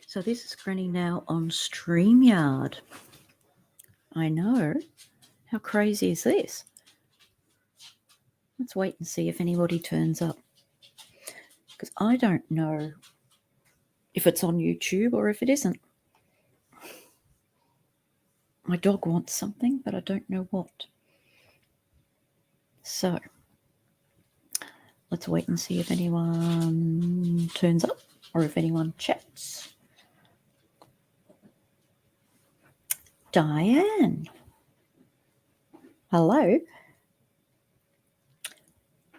So this is Granny now on StreamYard. I know. How crazy is this? Let's wait and see if anybody turns up. Because I don't know if it's on YouTube or if it isn't. My dog wants something, but I don't know what. So let's wait and see if anyone turns up or if anyone chats. Diane. Hello.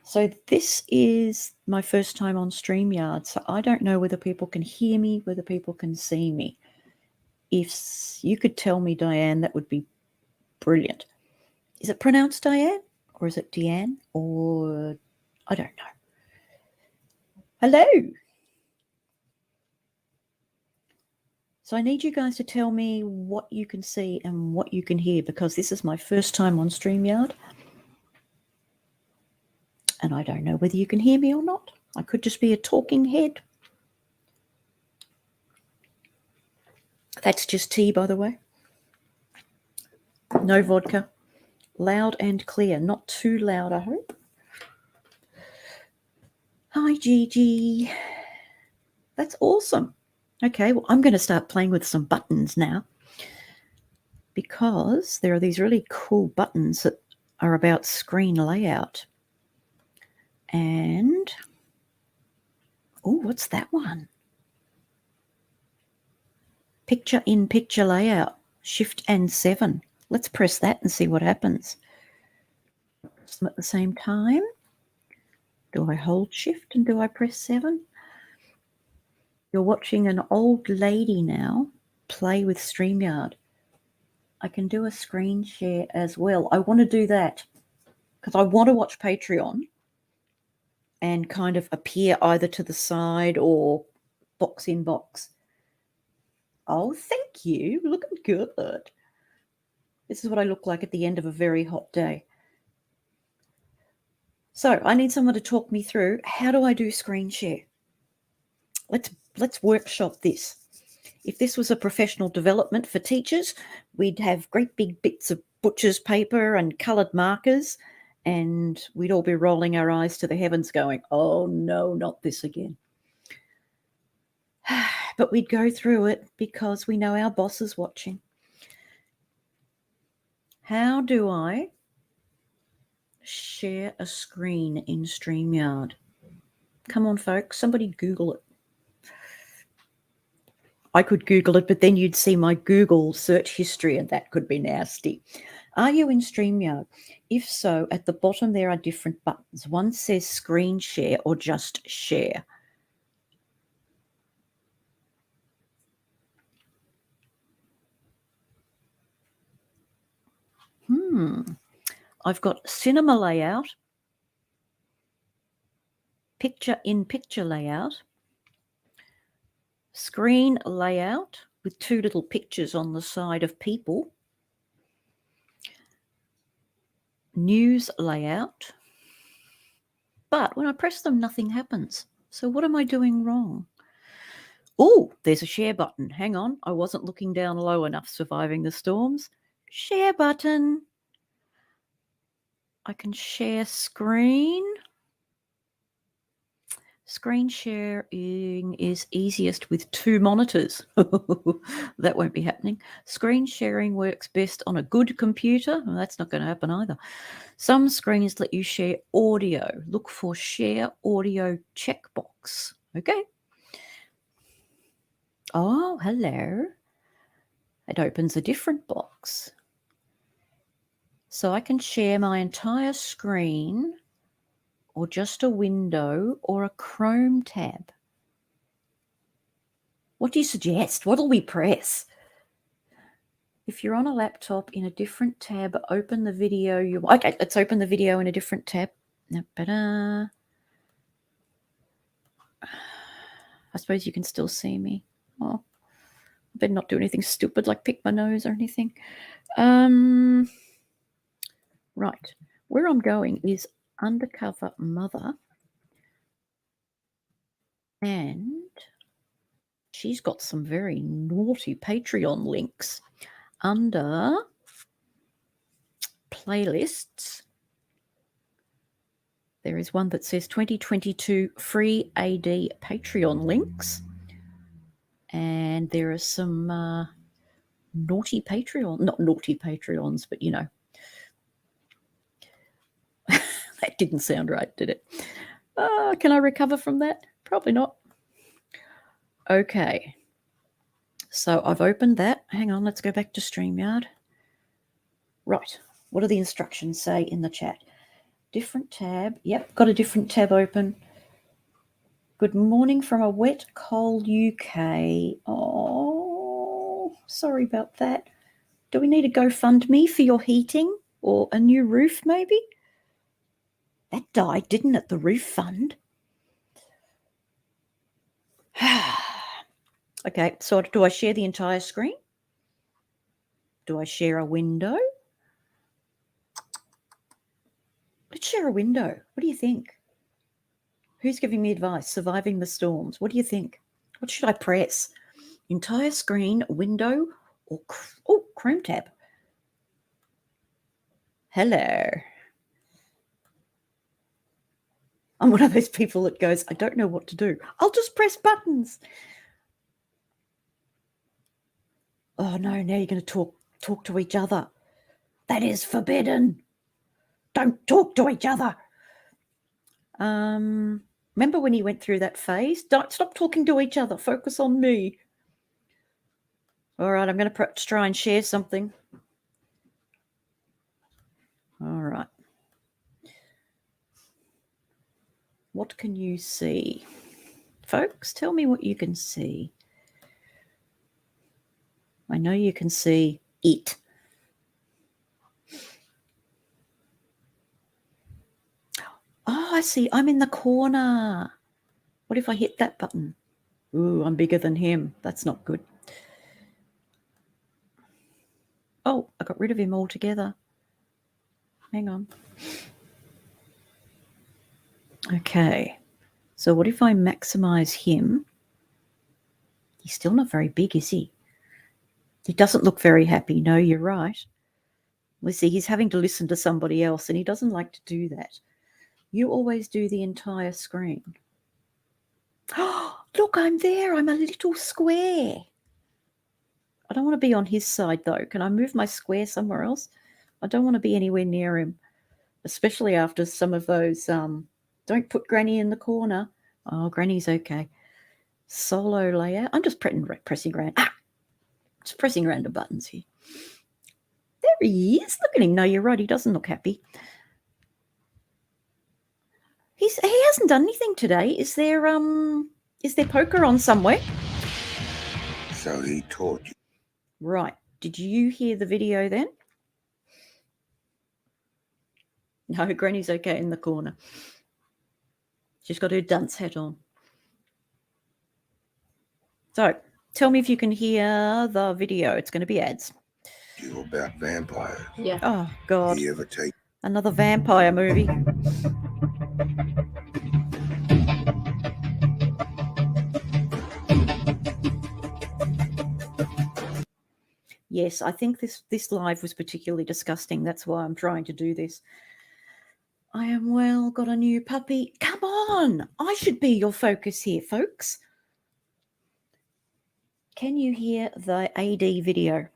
So this is my first time on StreamYard, so I don't know whether people can hear me, whether people can see me. If you could tell me, Diane, that would be brilliant. Is it pronounced Diane or is it Deanne or I don't know. Hello. So I need you guys to tell me what you can see and what you can hear because this is my first time on StreamYard. And I don't know whether you can hear me or not. I could just be a talking head. That's just tea, by the way. No vodka. Loud and clear. Not too loud, I hope. Hi, Gigi. That's awesome. Okay, well, I'm going to start playing with some buttons now because there are these really cool buttons that are about screen layout. And, oh, what's that one? Picture in picture layout, Shift and 7. Let's press that and see what happens. Press them at the same time. Do I hold Shift and do I press 7? You're watching an old lady now play with StreamYard. I can do a screen share as well. I want to do that because I want to watch Patreon and kind of appear either to the side or box in box. Oh, thank you. Looking good. This is what I look like at the end of a very hot day. So I need someone to talk me through how do I do screen share? Let's workshop this. If this was a professional development for teachers, we'd have great big bits of butcher's paper and coloured markers, and we'd all be rolling our eyes to the heavens going, oh no, not this again. But we'd go through it because we know our boss is watching. How do I share a screen in StreamYard? Come on, folks, somebody Google it. I could Google it, but then you'd see my Google search history, and that could be nasty. Are you in StreamYard? If so, at the bottom there are different buttons. One says screen share or just share. I've got cinema layout, picture in picture layout, screen layout with two little pictures on the side of people, news layout, but when I press them, nothing happens. So what am I doing wrong? Oh, there's a share button. Hang on, I wasn't looking down low enough, surviving the storms. Share button. I can share screen. Screen sharing is easiest with two monitors. That won't be happening. Screen sharing works best on a good computer. Well, that's not going to happen either. Some screens let you share audio. Look for share audio checkbox. Okay. Oh, hello. It opens a different box. So I can share my entire screen or just a window or a Chrome tab. What do you suggest? What'll we press? If you're on a laptop in a different tab, open the video. Okay, let's open the video in a different tab. I suppose you can still see me. Oh, I better not do anything stupid like pick my nose or anything. Right, where I'm going is Undercover Mother and she's got some very naughty Patreon links under playlists. There is one that says 2022 free AD Patreon links. And there are some naughty Patreon, not naughty Patreons, but you know. That didn't sound right, did it? Can I recover from that? Probably not. Okay. So I've opened that. Hang on, let's go back to StreamYard. Right. What do the instructions say in the chat? Different tab. Yep, got a different tab open. Good morning from a wet, cold UK. Oh, sorry about that. Do we need a GoFundMe for your heating or a new roof maybe? That died, didn't it, the roof fund? Okay, so do I share the entire screen? Do I share a window? Let's share a window. What do you think? Who's giving me advice? Surviving the storms. What do you think? What should I press? Entire screen, window, or Chrome tab? Hello. I'm one of those people that goes, I don't know what to do. I'll just press buttons. Oh no, now you're going to talk to each other. That is forbidden. Don't talk to each other. Remember when he went through that phase? Don't stop talking to each other. Focus on me. All right, I'm going to try and share something. All right. What can you see? Folks, tell me what you can see. I know you can see it. Oh, I see. I'm in the corner. What if I hit that button? Ooh, I'm bigger than him. That's not good. Oh, I got rid of him altogether. Hang on. Okay. So what if I maximize him? He's still not very big, is he? He doesn't look very happy. No, you're right. Let's see, he's having to listen to somebody else, and he doesn't like to do that. You always do the entire screen. Oh, look, I'm there. I'm a little square. I don't want to be on his side, though. Can I move my square somewhere else? I don't want to be anywhere near him, especially after some of those, don't put Granny in the corner. Oh, Granny's okay. Solo layout. I'm just pressing around. Just pressing random buttons here. There he is. Look at him. No, you're right. He doesn't look happy. He hasn't done anything today. Is there poker on somewhere? So he taught you. Right. Did you hear the video then? No, Granny's okay in the corner. She's got her dunce hat on. So, tell me if you can hear the video. It's going to be ads. You about vampires. Yeah. Oh, God. You ever take another vampire movie? Yes, I think this live was particularly disgusting. That's why I'm trying to do this. I am well, got a new puppy. Come on, I should be your focus here, folks. Can you hear the AD video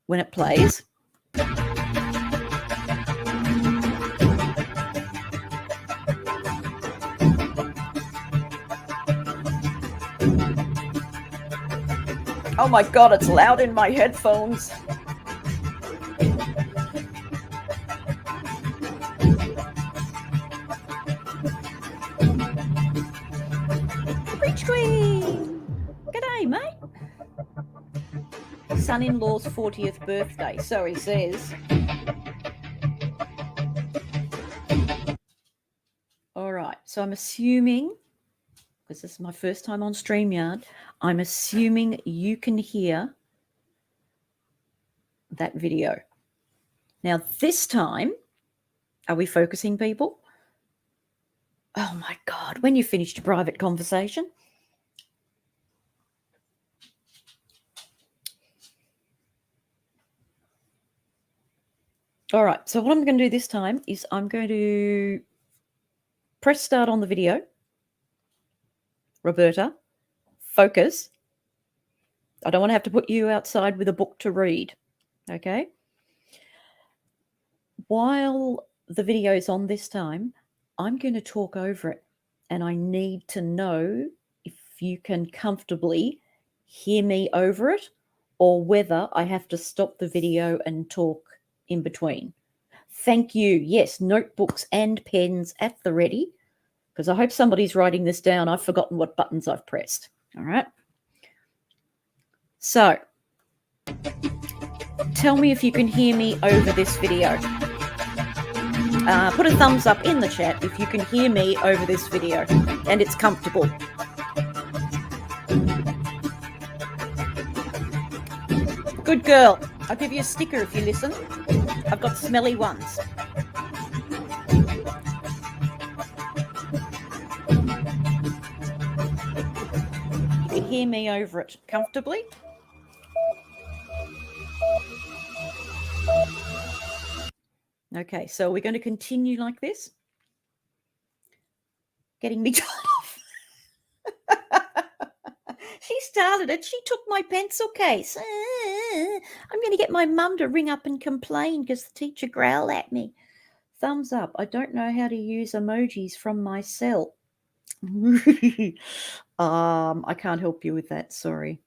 when it plays? Oh my God, it's loud in my headphones. Rich Queen! G'day, mate. Son-in-law's 40th birthday, so he says. All right, so I'm assuming, because this is my first time on StreamYard, I'm assuming you can hear that video. Now, this time, are we focusing, people? Oh, my God. When you finished your private conversation, All right, so what I'm going to do this time is I'm going to press start on the video. Roberta, focus. I don't want to have to put you outside with a book to read, okay? While the video's on this time, I'm going to talk over it, and I need to know if you can comfortably hear me over it or whether I have to stop the video and talk in between. Thank you. Yes, notebooks and pens at the ready, because I hope somebody's writing this down. I've forgotten what buttons I've pressed. All right. So, tell me if you can hear me over this video. Put a thumbs up in the chat if you can hear me over this video and it's comfortable. Good girl. I'll give you a sticker if you listen. I've got smelly ones. You can hear me over it comfortably. Okay, so we're going to continue like this. Getting me told off. She started it. She took my pencil case. I'm going to get my mum to ring up and complain because the teacher growled at me. Thumbs up. I don't know how to use emojis from my cell. I can't help you with that. Sorry.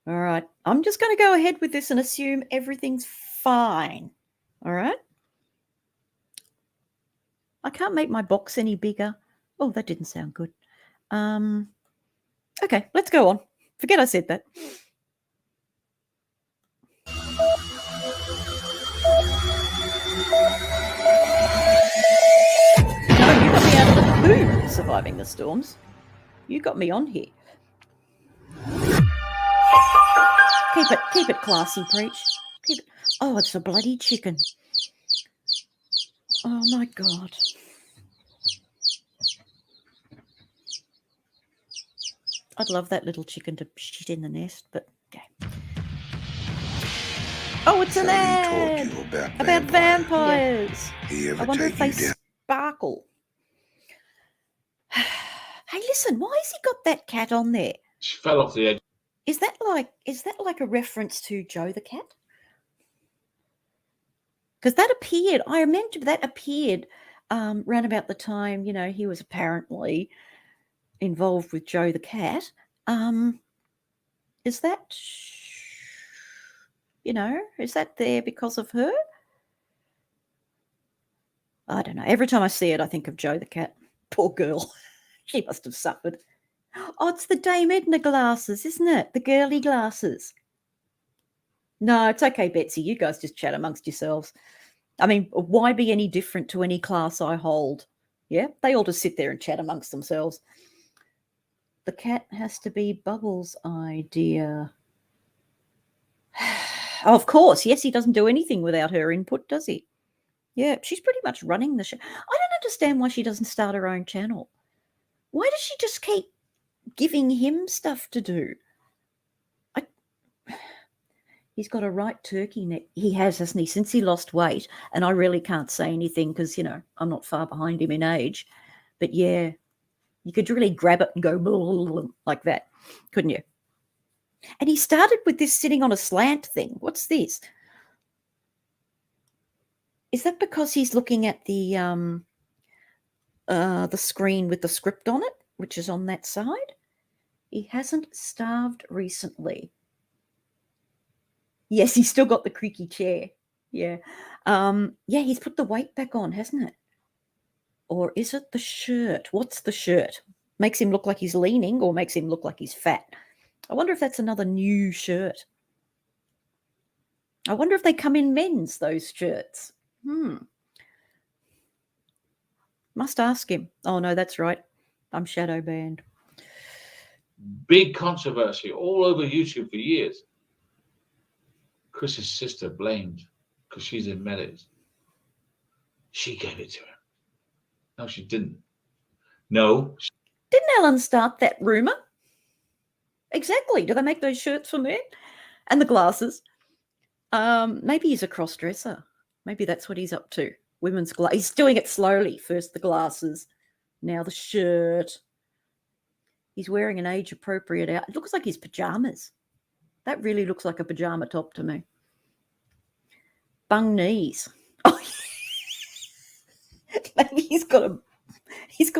All right. I'm just going to go ahead with this and assume everything's fine. All right. I can't make my box any bigger. Oh, that didn't sound good. Okay, let's go on. Forget I said that. No, you got me out of the blue surviving the storms. You got me on here. Keep it classy, Preach. Keep it. Oh, it's a bloody chicken. Oh my God. I'd love that little chicken to shit in the nest, but okay. Oh, it's an ad about vampires. Yeah. I wonder if they sparkle. Hey, listen, why has he got that cat on there? She fell off the edge. Is that like a reference to Joe the cat? Because that appeared, I remember that appeared round about the time, he was apparently involved with Joe the cat. Is that, is that there because of her? I don't know. Every time I see it, I think of Joe the cat. Poor girl. She must have suffered. Oh, it's the Dame Edna glasses, isn't it? The girly glasses. No, it's okay, Betsy. You guys just chat amongst yourselves. I mean, why be any different to any class I hold? Yeah, they all just sit there and chat amongst themselves. The cat has to be Bubbles' idea. Oh, of course. Yes, he doesn't do anything without her input, does he? Yeah, she's pretty much running the show. I don't understand why she doesn't start her own channel. Why does she just keep giving him stuff to do? He's got a right turkey neck. He has, hasn't he, since he lost weight. And I really can't say anything because, I'm not far behind him in age. But, yeah, you could really grab it and go blah, blah, blah, like that, couldn't you? And he started with this sitting on a slant thing. What's this? Is that because he's looking at the screen with the script on it, which is on that side? He hasn't starved recently. Yes, he's still got the creaky chair. Yeah. He's put the weight back on, hasn't it? Or is it the shirt? What's the shirt? Makes him look like he's leaning or makes him look like he's fat? I wonder if that's another new shirt. I wonder if they come in men's, those shirts. Must ask him. Oh, no, that's right. I'm shadow banned. Big controversy all over YouTube for years. Chris's sister blamed because she's in medics. She gave it to him. No, she didn't. No. Didn't Alan start that rumour? Exactly. Do they make those shirts for men? And the glasses. Maybe he's a cross-dresser. Maybe that's what he's up to. He's doing it slowly. First the glasses, now the shirt. He's wearing an age-appropriate out. It looks like his pajamas. That really looks like a pajama top to me. Bung knees. Oh, maybe he's got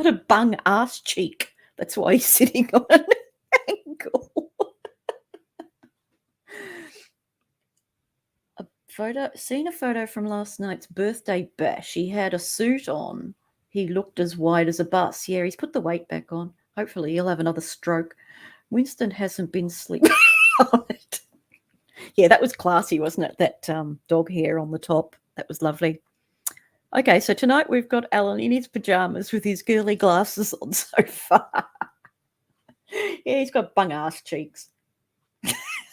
a bung ass cheek. That's why he's sitting on an angle. Seen a photo from last night's birthday bash. He had a suit on. He looked as white as a bus. Yeah, he's put the weight back on. Hopefully he'll have another stroke. Winston hasn't been sleeping on it. Yeah, that was classy, wasn't it? That dog hair on the top. That was lovely. Okay, so tonight we've got Alan in his pajamas with his girly glasses on so far. Yeah, he's got bung ass cheeks.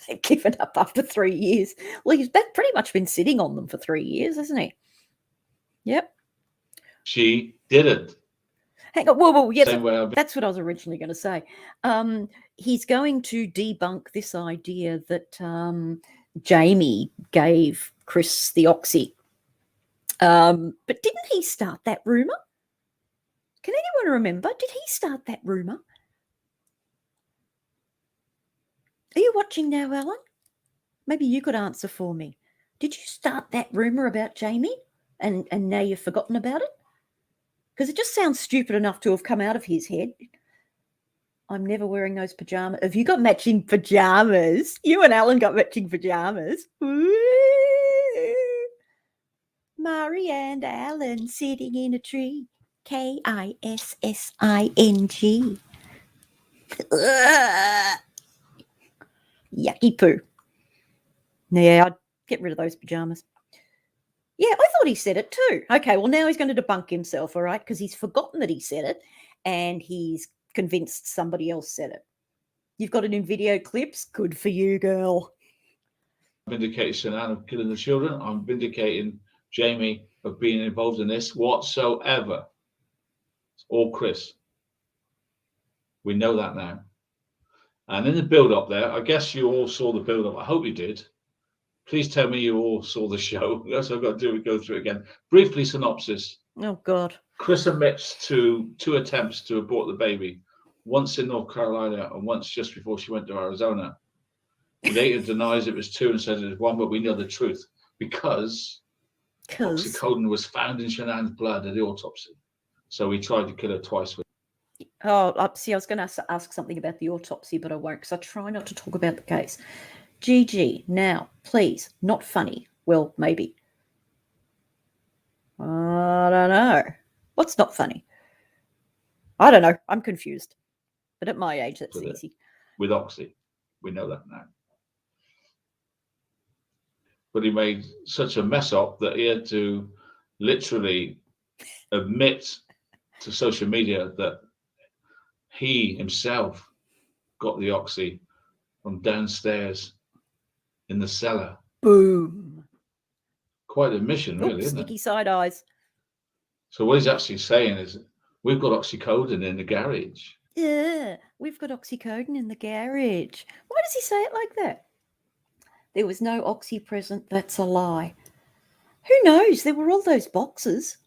They've given up after 3 years. Well, he's pretty much been sitting on them for 3 years, hasn't he? Yep. She didn't. Hang on, whoa, yes, That's what I was originally going to say. He's going to debunk this idea that Jamie gave Chris the oxy. But didn't he start that rumour? Can anyone remember? Did he start that rumour? Are you watching now, Alan? Maybe you could answer for me. Did you start that rumour about Jamie and now you've forgotten about it? Because it just sounds stupid enough to have come out of his head. I'm never wearing those pajamas. Have you got matching pajamas? You and Alan got matching pajamas. Woo! Mari and Alan sitting in a tree. Kissing. Yucky poo. Yeah, I'd get rid of those pajamas. Yeah, I thought he said it too. Okay, well, now he's going to debunk himself, all right, because he's forgotten that he said it and he's convinced somebody else said it. You've got it in video clips. Good for you, girl. Vindicated Sinan of killing the children. I'm vindicating Jamie of being involved in this whatsoever. It's all Chris. We know that now. And in the build-up there, I guess you all saw the build-up. I hope you did. Please tell me you all saw the show. That's what I've got to do. Go through it again. Briefly, synopsis. Oh, God. Chris admits to 2 attempts to abort the baby, once in North Carolina and once just before she went to Arizona. He later denies it was 2 and says it was 1, but we know the truth because oxycodone was found in Shanann's blood at the autopsy. So he tried to kill her twice. See, I was going to ask something about the autopsy, but I won't because I try not to talk about the case. Gigi, now, please, not funny. Well, maybe. I don't know. What's not funny? I don't know. I'm confused. But at my age, that's easy. With oxy. We know that now. But he made such a mess up that he had to literally admit to social media that he himself got the oxy from downstairs in the cellar. Boom. Quite a mission, really, isn't it? Sticky side eyes. So what he's actually saying is, we've got oxycodone in the garage. Yeah, we've got oxycodone in the garage. Why does he say it like that? There was no oxy present. That's a lie. Who knows? There were all those boxes.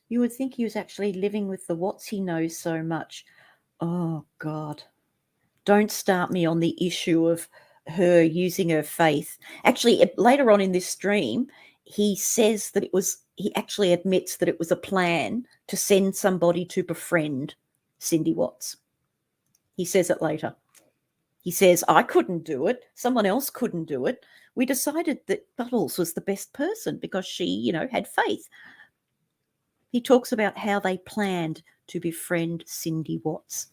You would think he was actually living with the what's he knows so much. Oh, God. Don't start me on the issue of her using her faith. Actually, later on in this stream, he says that he actually admits that it was a plan to send somebody to befriend Cindy Watts. He says it later. He says, I couldn't do it. Someone else couldn't do it. We decided that Bubbles was the best person because she, had faith. He talks about how they planned to befriend Cindy Watts.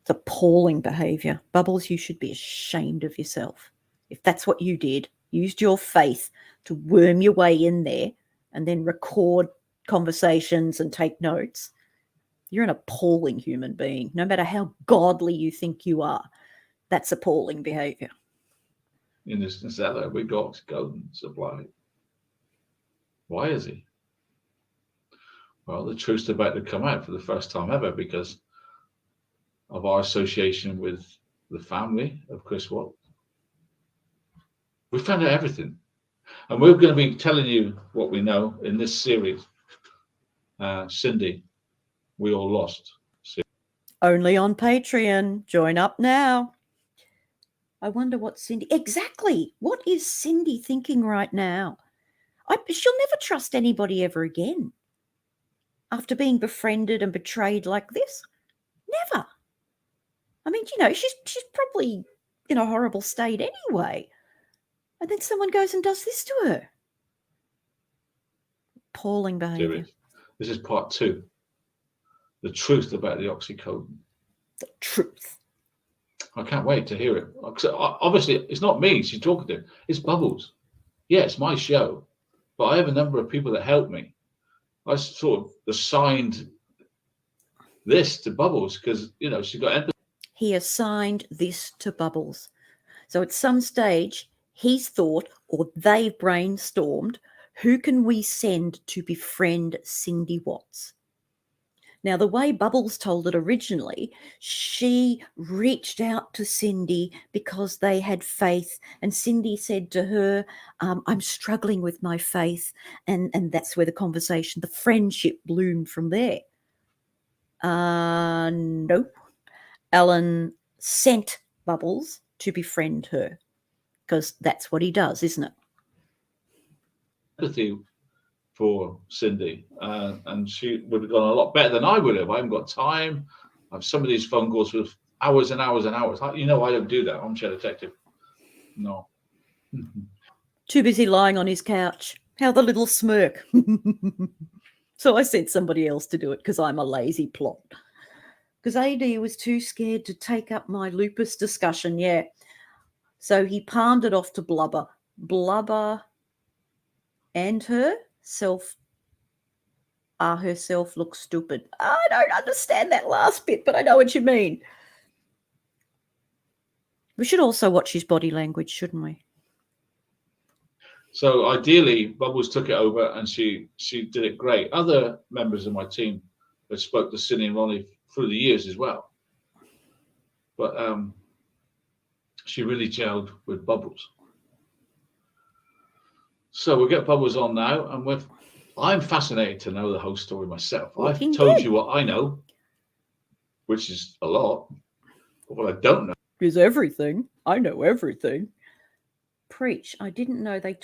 It's appalling behaviour. Bubbles, you should be ashamed of yourself. If that's what you did, used your faith to worm your way in there and then record conversations and take notes, you're an appalling human being, no matter how godly you think you are. That's appalling behaviour. In this cellar, we got oxycodone supply. Why is he? Well, the truth's about to come out for the first time ever because of our association with the family of Chris Watts. We found out everything. And we're going to be telling you what we know in this series. Cindy, we all lost. Only on Patreon. Join up now. I wonder what Cindy... Exactly. What is Cindy thinking right now? She'll never trust anybody ever again. After being befriended and betrayed like this. Never. I mean, she's probably in a horrible state anyway. And then someone goes and does this to her. Appalling behaviour. This is part 2. The truth about the oxycodone. The truth. I can't wait to hear it. Obviously, it's not me she's talking to. It's Bubbles. Yeah, it's my show. But I have a number of people that help me. I sort of assigned this to Bubbles because, she's got empathy. He assigned this to Bubbles. So at some stage, he's thought, or they've brainstormed, who can we send to befriend Cindy Watts? Now, the way Bubbles told it originally, she reached out to Cindy because they had faith, and Cindy said to her, I'm struggling with my faith, and that's where the conversation, the friendship bloomed from there. Nope. Alan sent Bubbles to befriend her because that's what he does, isn't it? Empathy for Cindy, and she would have gone a lot better than I would have. I haven't got time. I have some of these phone calls with hours and hours and hours. I don't do that. Armchair detective. No. Too busy lying on his couch. How the little smirk. So I sent somebody else to do it because I'm a lazy plot. Because AD was too scared to take up my lupus discussion, yeah. So he palmed it off to Blubber. Blubber and herself looks stupid. I don't understand that last bit, but I know what you mean. We should also watch his body language, shouldn't we? So ideally, Bubbles took it over and she did it great. Other members of my team that spoke to Cindy and Ronnie through the years as well. But she really gelled with Bubbles. So we'll get Bubbles on now, and I'm fascinated to know the whole story myself. I've told you what I know, which is a lot. But what I don't know is everything. I know everything. Preach. I didn't know they...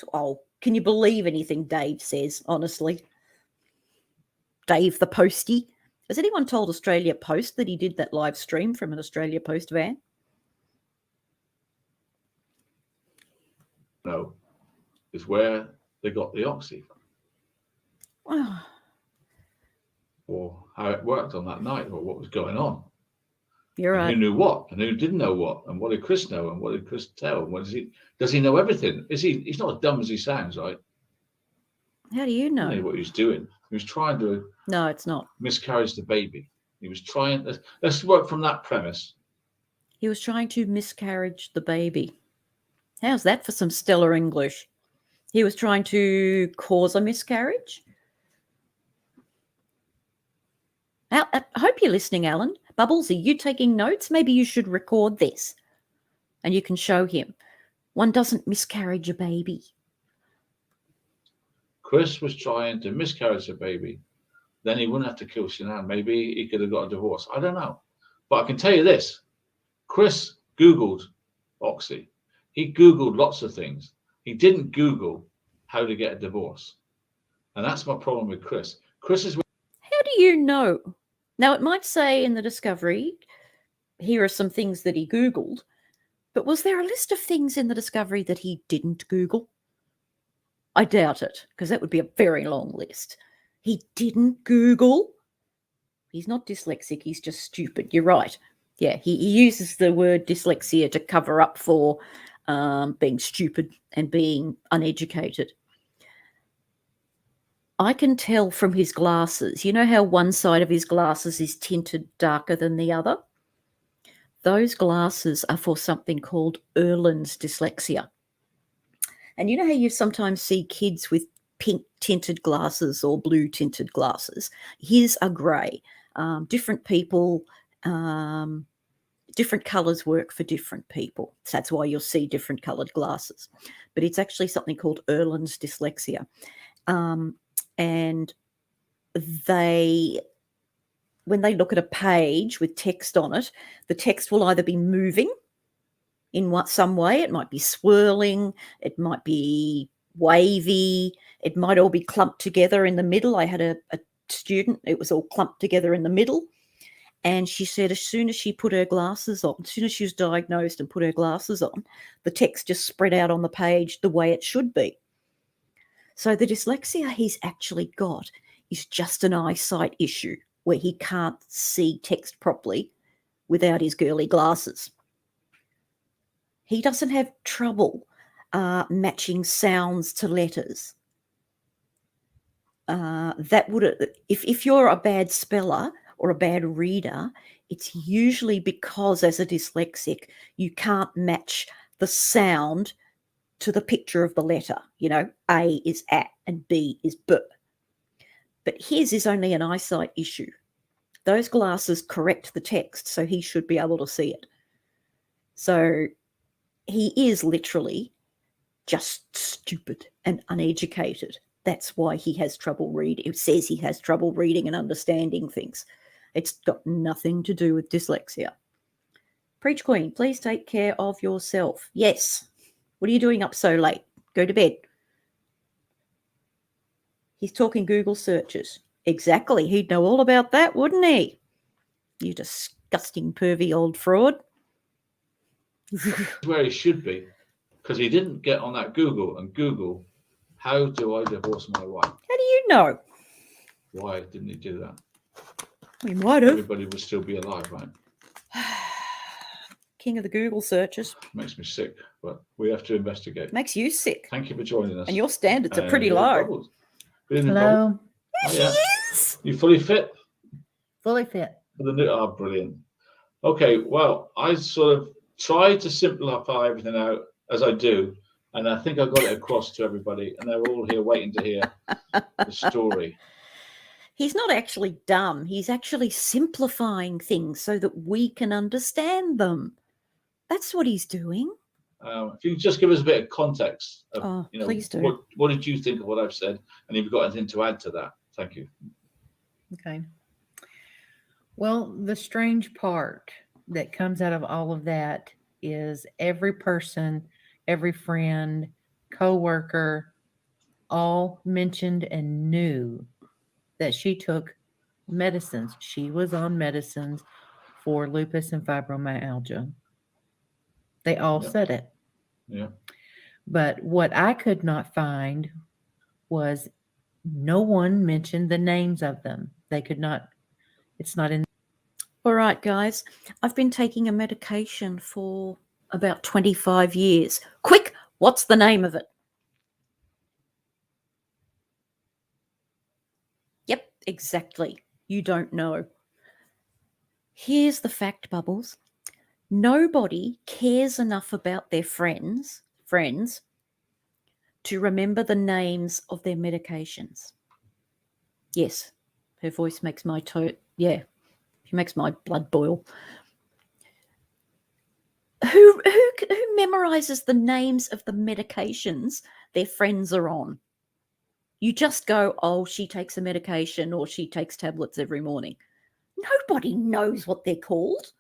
can you believe anything Dave says, honestly? Dave the Postie. Has anyone told Australia Post that he did that live stream from an Australia Post van? No. Is where they got the oxy from. Or how it worked on that night, or what was going on. You're right. Who knew what, and who didn't know what, and what did Chris know, and what did Chris tell? Does he know everything? He's not as dumb as he sounds, right? How do you know? He knew what he was doing. He was trying to... No, it's not. Miscarriage the baby. He was trying... Let's work from that premise. He was trying to miscarriage the baby. How's that for some stellar English? He was trying to cause a miscarriage? I hope you're listening, Alan. Bubbles, are you taking notes? Maybe you should record this and you can show him. One doesn't miscarriage a baby. Chris was trying to miscarriage a baby. Then he wouldn't have to kill Sinan. Maybe he could have got a divorce. I don't know. But I can tell you this. Chris Googled Oxy. He Googled lots of things. He didn't Google how to get a divorce. And that's my problem with Chris. Chris is... How do you know? Now, it might say in the discovery, here are some things that he Googled, but was there a list of things in the discovery that he didn't Google? I doubt it, because that would be a very long list. He didn't Google? He's not dyslexic, he's just stupid. You're right. Yeah, he uses the word dyslexia to cover up for being stupid and being uneducated. I can tell from his glasses. You know how one side of his glasses is tinted darker than the other? Those glasses are for something called Erland's dyslexia. And you know how you sometimes see kids with pink tinted glasses or blue tinted glasses? His are grey. Different people different colours work for different people. So that's why you'll see different coloured glasses. But it's actually something called Erland's dyslexia. And when they look at a page with text on it, the text will either be moving in some way. It might be swirling. It might be wavy. It might all be clumped together in the middle. I had a student, it was all clumped together in the middle. And she said as soon as she put her glasses on, as soon as she was diagnosed and put her glasses on, the text just spread out on the page the way it should be. So the dyslexia he's actually got is just an eyesight issue where he can't see text properly without his girly glasses. He doesn't have trouble matching sounds to letters. That would, if you're a bad speller or a bad reader, it's usually because as a dyslexic, you can't match the sound to the picture of the letter. You know, A is A and B is B. But his is only an eyesight issue. Those glasses correct the text, so he should be able to see it. So he is literally just stupid and uneducated. That's why he has trouble reading. It says he has trouble reading and understanding things. It's got nothing to do with dyslexia. Preach Queen, please take care of yourself. Yes. What are you doing up so late? Go to bed. He's talking Google searches. Exactly. He'd know all about that, wouldn't he? You disgusting, pervy old fraud. Where he should be, because he didn't get on that Google and Google, how do I divorce my wife? How do you know? Why didn't he do that? We might have. Everybody would still be alive, right? King of the Google searches. Makes me sick, but we have to investigate. Makes you sick. Thank you for joining us. And your standards are pretty low. Bubbles. Good evening, Hello. Bubbles. There Oh, yeah. she is. You fully fit Fully fit. for the new? Oh, brilliant. Okay, well, I sort of tried to simplify everything out as I do, and I think I got it across to everybody, and they're all here waiting to hear the story. He's not actually dumb. He's actually simplifying things so that we can understand them. That's what he's doing. If you could just give us a bit of context of, Please do. What did you think of what I've said, and if you've got anything to add to that, thank you. Okay. Well, the strange part that comes out of all of that is every person, every friend, co-worker, all mentioned and knew that she took medicines. She was on medicines for lupus and fibromyalgia. They all Yeah. said it. Yeah. But what I could not find was no one mentioned the names of them. They could not, it's not in. All right, guys. I've been taking a medication for about 25 years. Quick, what's the name of it? Yep, exactly. You don't know. Here's the fact, Bubbles. Nobody cares enough about their friends to remember the names of their medications. Yes, her voice makes my she makes my blood boil. Who memorizes the names of the medications their friends are on? You just go, oh, she takes a medication or she takes tablets every morning. Nobody knows what they're called.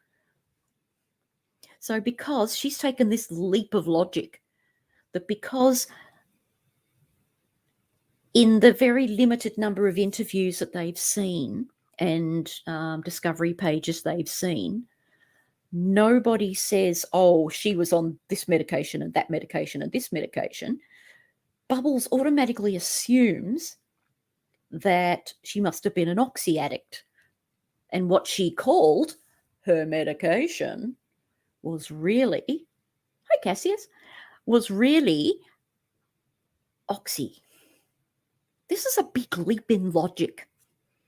So because she's taken this leap of logic, that because in the very limited number of interviews that they've seen and discovery pages they've seen, nobody says, oh, she was on this medication and that medication and this medication. Bubbles automatically assumes that she must have been an oxy addict. And what she called her medication was really, hi Cassius, was really oxy. This is a big leap in logic.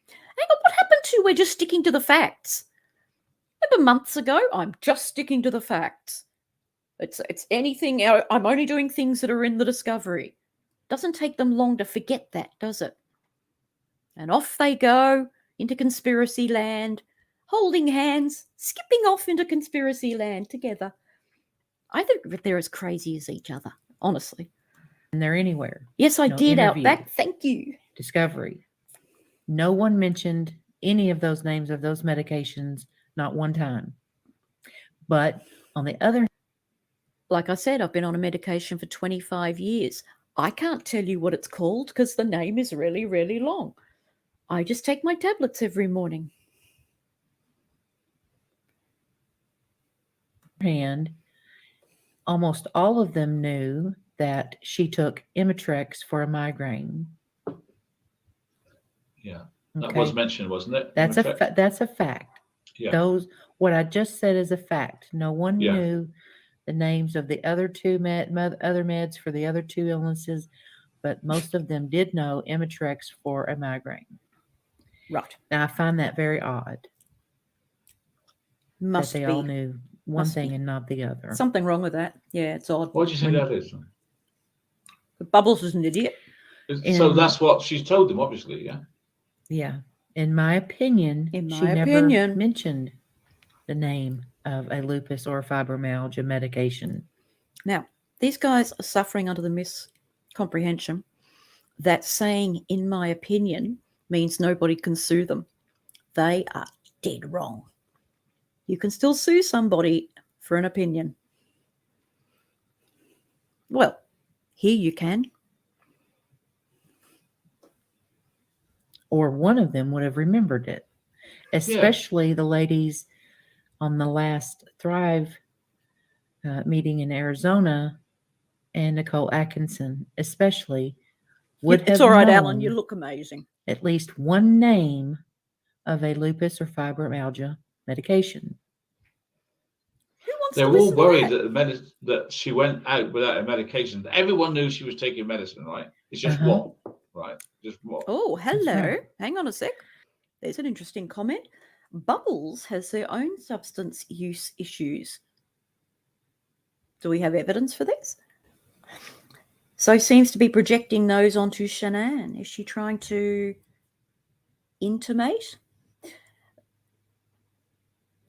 Hang on, what happened to we're just sticking to the facts? Remember months ago, I'm just sticking to the facts. It's anything, I'm only doing things that are in the discovery. Doesn't take them long to forget that, does it? And off they go into conspiracy land. holding hands, skipping off into conspiracy land together. I think that they're as crazy as each other, honestly. And they're anywhere. Yes, I No did, interview. Outback. Thank you. Discovery. No one mentioned any of those names of those medications, not one time. But on the other, Like I said, I've been on a medication for 25 years. I can't tell you what it's called because the name is really, really long. I just take my tablets every morning. hand, almost all of them knew that she took Imitrex for a migraine. Yeah, that Okay? was mentioned, wasn't it? That's Imitrex? that's a fact. Yeah. Those, what I just said is a fact. No one Yeah. knew the names of the other two other meds for the other two illnesses, but most of them did know Imitrex for a migraine. Right. Now I find that very odd Must that they be. all knew one Must thing be. and not the other. Something wrong with that. Yeah, it's odd. What do you think that is? But Bubbles is an idiot. So that's what she's told them, obviously, yeah? Yeah. In my opinion, In she my never opinion. mentioned the name of a lupus or fibromyalgia medication. Now, these guys are suffering under the miscomprehension that saying, in my opinion, means nobody can sue them. They are dead wrong. You can still sue somebody for an opinion. Well, here you can. Or one of them would have remembered it, especially the ladies on the last Thrive meeting in Arizona, and Nicole Atkinson especially would have It's all right, known Alan. You look amazing. at least one name of a lupus or fibromyalgia medication. Who wants They're to all listen to worried that? that she went out without a medication. Everyone knew she was taking medicine, right? It's just Uh-huh. what, right? Just what. Oh, hello. right. Hang on a sec. There's an interesting comment. Bubbles has their own substance use issues. Do we have evidence for this? So seems to be projecting those onto Shanann. Is she trying to intimate?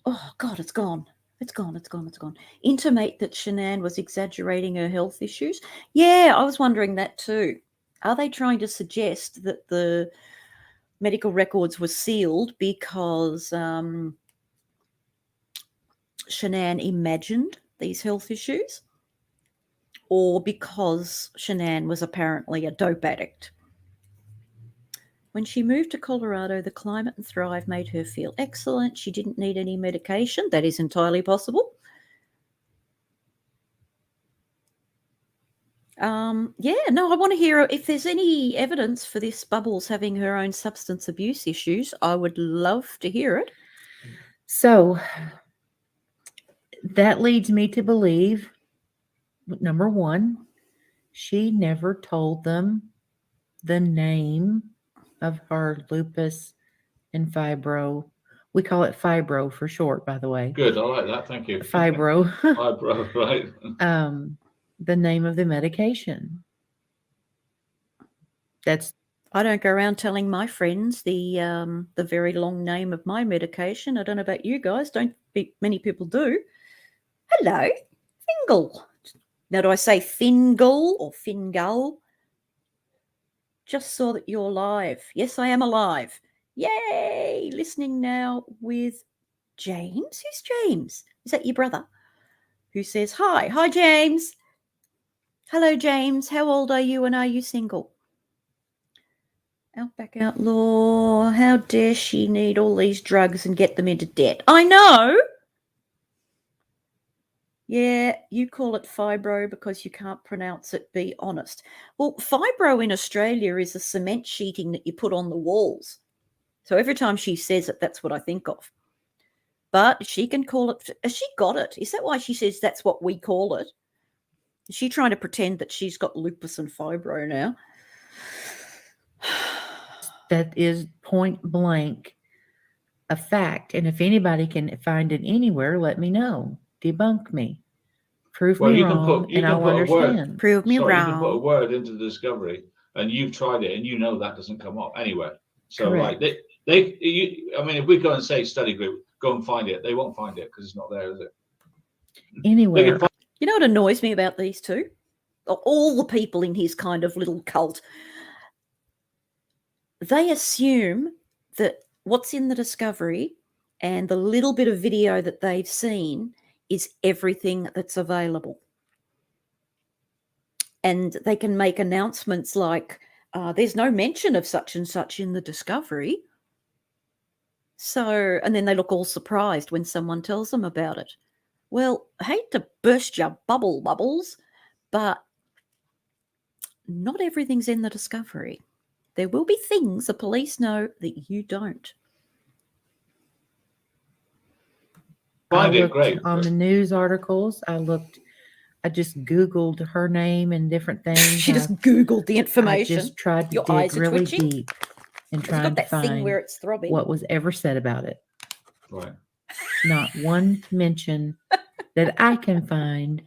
Oh, God, it's gone. It's gone. Intimate that Shanann was exaggerating her health issues? Yeah, I was wondering that too. Are they trying to suggest that the medical records were sealed because Shanann imagined these health issues? Or because Shanann was apparently a dope addict? When she moved to Colorado, the climate and Thrive made her feel excellent. She didn't need any medication. That is entirely possible. I want to hear if there's any evidence for this Bubbles having her own substance abuse issues. I would love to hear it. So that leads me to believe, number one, she never told them the name of her lupus and fibro. We call it fibro for short, by the way. Good, I like that. Thank you. Fibro. Fibro, right? The name of the medication. I don't go around telling my friends the very long name of my medication. I don't know about you guys. Don't many people do. Hello, Fingal. Now, do I say Fingal or Fingal? Just saw that you're live. Yes, I am alive. Yay! Listening now with James. Who's James? Is that your brother? Who says hi? Hi, James. Hello, James. How old are you and are you single? Outback Outlaw. How dare she need all these drugs and get them into debt? I know. Yeah, you call it fibro because you can't pronounce it, be honest. Well, fibro in Australia is a cement sheeting that you put on the walls. So every time she says it, that's what I think of. But she can call it, has she got it? Is that why she says that's what we call it? Is she trying to pretend that she's got lupus and fibro now? That is point blank a fact. And if anybody can find it anywhere, let me know. Debunk me. Prove me wrong, and I'll understand. Prove me wrong. You can put a word into the discovery, and you've tried it, and you know that doesn't come up anyway. So, Correct. like, I mean, if we go and say study group, go and find it. They won't find it because it's not there, is it? Anywhere. You know what annoys me about these two? All the people in his kind of little cult, they assume that what's in the discovery and the little bit of video that they've seen is everything that's available. And they can make announcements like, there's no mention of such and such in the discovery. So, and then they look all surprised when someone tells them about it. Well, I hate to burst your bubbles, but not everything's in the discovery. There will be things the police know that you don't. Find I it, looked great. on the news articles. I just Googled her name and different things. She just Googled the I information. just tried to Your dig eyes are really twitching? deep and Have you got trying to that thing where find it's throbbing? what was ever said about it. Right. Not one mention that I can find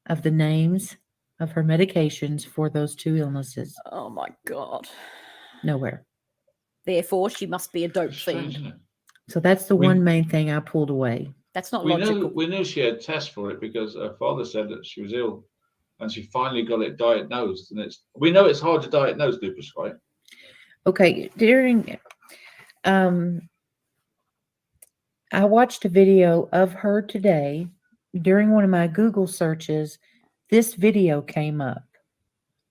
of the names of her medications for those two illnesses. Oh my God. Nowhere. Therefore, she must be a dope Strange, fiend. isn't it? So that's the one main thing I pulled away. That's not We logical. knew she had tests for it because her father said that she was ill, and she finally got it diagnosed. And we know it's hard to diagnose lupus, right? Okay, during I watched a video of her today. During one of my Google searches, this video came up.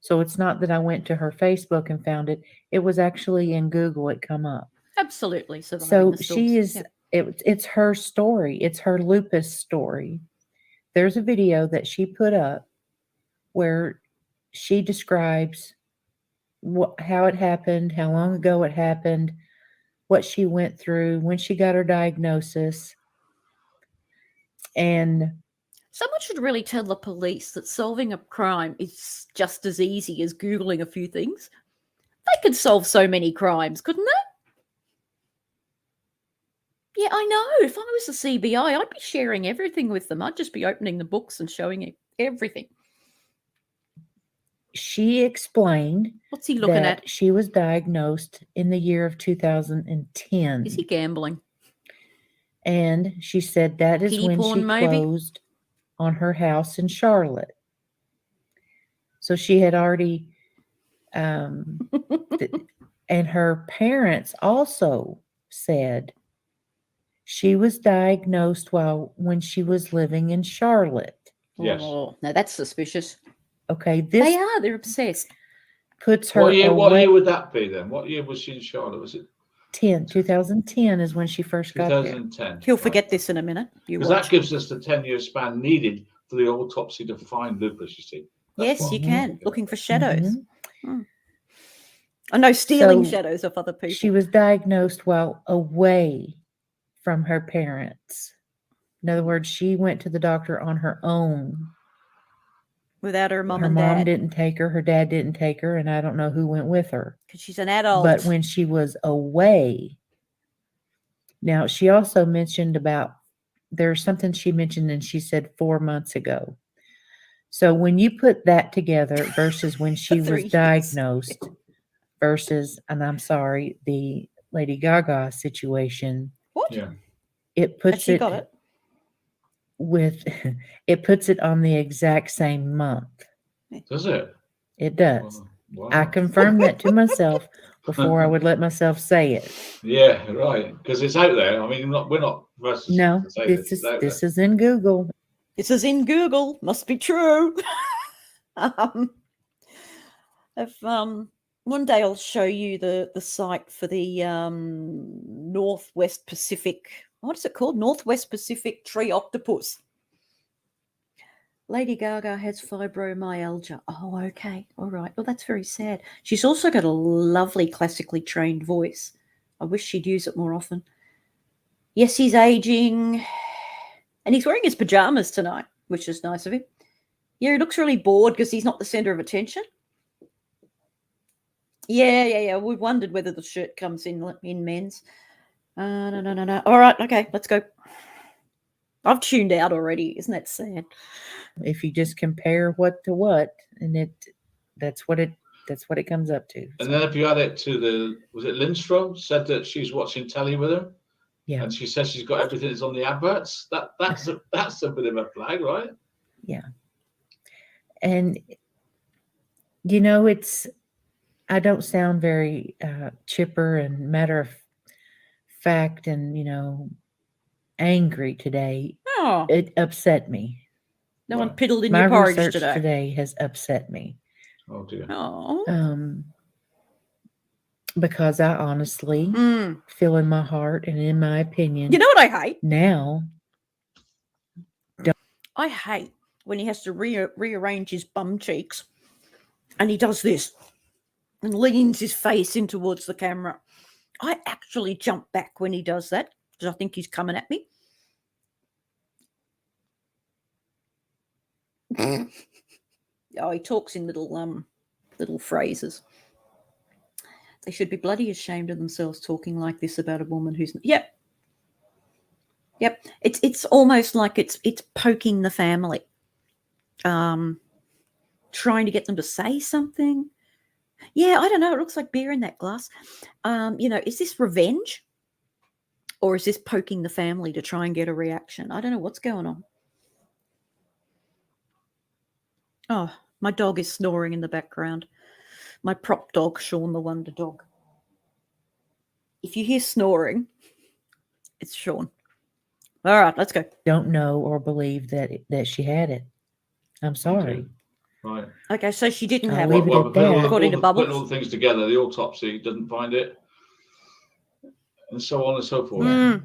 So it's not that I went to her Facebook and found it. It was actually in Google. It come up. Absolutely. So she is, it's her story. It's her lupus story. There's a video that she put up where she describes how it happened, how long ago it happened, what she went through, when she got her diagnosis. And someone should really tell the police that solving a crime is just as easy as Googling a few things. They could solve so many crimes, couldn't they? Yeah, I know. If I was the CBI, I'd be sharing everything with them. I'd just be opening the books and showing it everything. she explained What's he looking that at? she was diagnosed in the year of 2010. Is he gambling? And she said that is Pity when porn, she maybe? closed on her house in Charlotte. So she had already, and her parents also said she was diagnosed when she was living in Charlotte. Yes. Oh, no, that's suspicious. Okay, this They're obsessed. puts her What year away. would that be then? What year was she in Charlotte? Was it 2010 is when she first got there. 2010? He'll forget this in a minute. You Because watch. that gives us the 10-year span needed for the autopsy to find lupus, you see. That's Yes, what you I'm can. thinking. Looking for shadows. Mhm. I know, stealing So, shadows of other people. She was diagnosed while away from her parents. In other words, she went to the doctor on her own. Without her mum Her and mom dad. didn't take her, her dad didn't take her, and I don't know who went with her. Because she's an adult. But when she was away, now she also mentioned there's something she mentioned and she said 4 months ago. So when you put that together versus when she 3 was years. diagnosed versus, and I'm sorry, the Lady Gaga situation, What? Yeah. it Has puts she it got it? it puts it on the exact same month. Does it? It does. Wow. I confirmed that to myself before I would let myself say it. Yeah, right. Because it's out there. I mean, we're not versus No, to say this It's out is there. in Google. This is in Google. Must be true. If one day I'll show you the site for the Northwest Pacific. What is it called? Northwest Pacific tree octopus. Lady Gaga has fibromyalgia. Oh, okay. All right. Well, that's very sad. She's also got a lovely classically trained voice. I wish she'd use it more often. Yes, he's aging. And he's wearing his pajamas tonight, which is nice of him. Yeah, he looks really bored because he's not the center of attention. Yeah. We wondered whether the shirt comes in men's. No. All right, okay, let's go. I've tuned out already. Isn't that sad? If you just compare what to what, and that's what it comes up to. And then if you add it to was it Lindstrom said that she's watching telly with her Yeah. And she says she's got everything that's on the adverts. That's a bit of a flag, right? Yeah. And, you know, I don't sound very chipper and matter of fact and, you know, angry today. Oh, It upset me. no one Right. piddled in My your porridge research today. today has upset me. Oh dear. Oh. Because I honestly Mm. feel in my heart and in my opinion, You know what I hate? now, I hate when he has to rearrange his bum cheeks and he does this and leans his face in towards the camera. I actually jump back when he does that because I think he's coming at me. Oh, he talks in little phrases. They should be bloody ashamed of themselves talking like this about a woman who's yep. It's almost like it's poking the family, trying to get them to say something. Yeah, I don't know. It looks like beer in that glass. You know, is this revenge, or is this poking the family to try and get a reaction? I don't know what's going on. Oh, my dog is snoring in the background. My prop dog, Sean the Wonder Dog. If you hear snoring, it's Sean. All right, let's go. don't know or believe that she had it. I'm sorry. Okay. Right. Okay, so she didn't I'll have leave it. it at that. According to Putting all Bubbles. the things together, the autopsy doesn't find it, and so on and so forth. Yeah.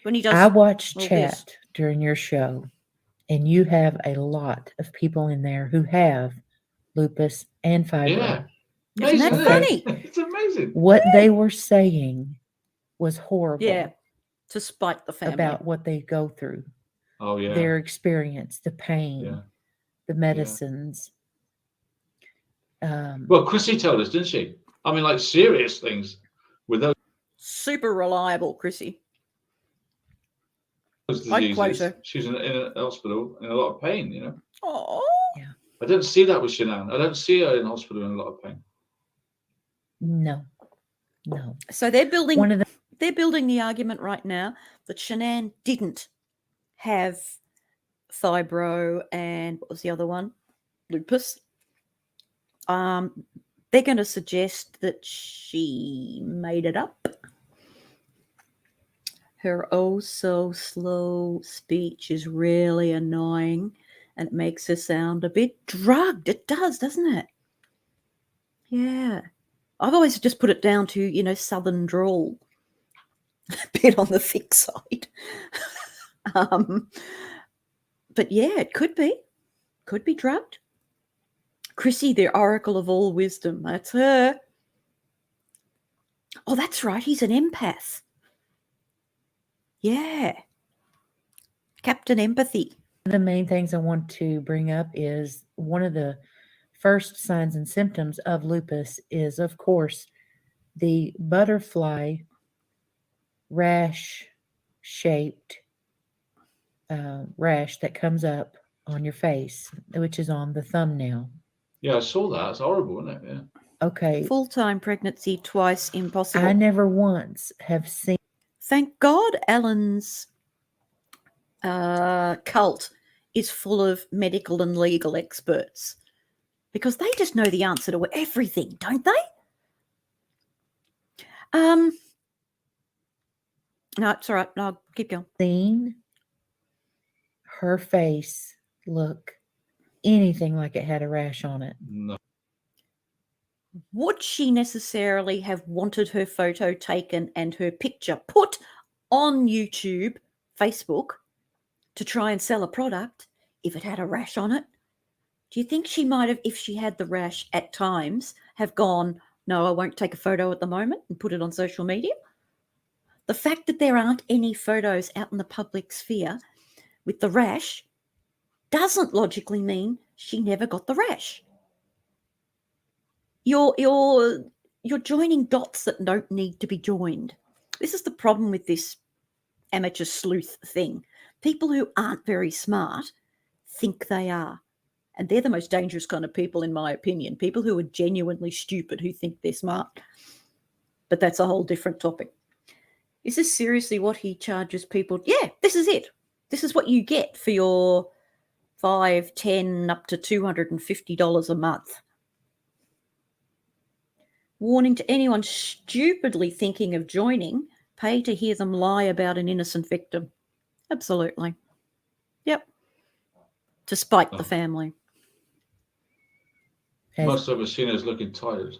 When he does, I watched all chat this. during your show, and you have a lot of people in there who have lupus and fibro. Yeah. Isn't that Amazing, funny? isn't it? It's amazing. What they were saying was horrible. Yeah, to spite the family. About what they go through, Oh yeah. their experience, the pain, Yeah. the medicines. Well, Chrissy told us, didn't she? I mean, like serious things with those Super reliable, Chrissy. diseases. I'd quote her. She's in a hospital in a lot of pain, you know. Oh, I don't see that with Shanann. I don't see her in hospital in a lot of pain. No. so they're building. One of the They're building the argument right now that Shanann didn't have fibro and what was the other one? Lupus. They're going to suggest that she made it up. Her oh so slow speech is really annoying and it makes her sound a bit drugged. It does, doesn't it? Yeah. I've always just put it down to, you know, southern drawl. A bit on the thick side. But yeah, it could be. Could be drugged. Chrissy, the oracle of all wisdom. That's her. Oh, that's right. He's an empath. Yeah. Captain Empathy. One of the main things I want to bring up is one of the first signs and symptoms of lupus is, of course, the butterfly rash-shaped rash that comes up on your face, which is on the thumbnail. Yeah, I saw that. It's horrible, isn't it? Yeah. Okay. Full-time pregnancy, twice impossible. I never once have seen. Thank God Alan's cult is full of medical and legal experts because they just know the answer to everything, don't they? No, it's all right. No, keep going. Seen her face look anything like it had a rash on it. No. Would she necessarily have wanted her photo taken and her picture put on YouTube, Facebook, to try and sell a product if it had a rash on it? Do you think she might have, if she had the rash at times, have gone, no, I won't take a photo at the moment and put it on social media? The fact that there aren't any photos out in the public sphere with the rash doesn't logically mean she never got the rash. You're joining dots that don't need to be joined. This is the problem with this amateur sleuth thing. People who aren't very smart think they are. And they're the most dangerous kind of people, in my opinion. People who are genuinely stupid who think they're smart. But that's a whole different topic. Is this seriously what he charges people? Yeah, this is it. This is what you get for your $5, $10, up to $250 a month. Warning to anyone stupidly thinking of joining, pay to hear them lie about an innocent victim. Absolutely. Yep. To spite the family. Most of us seen us looking tired.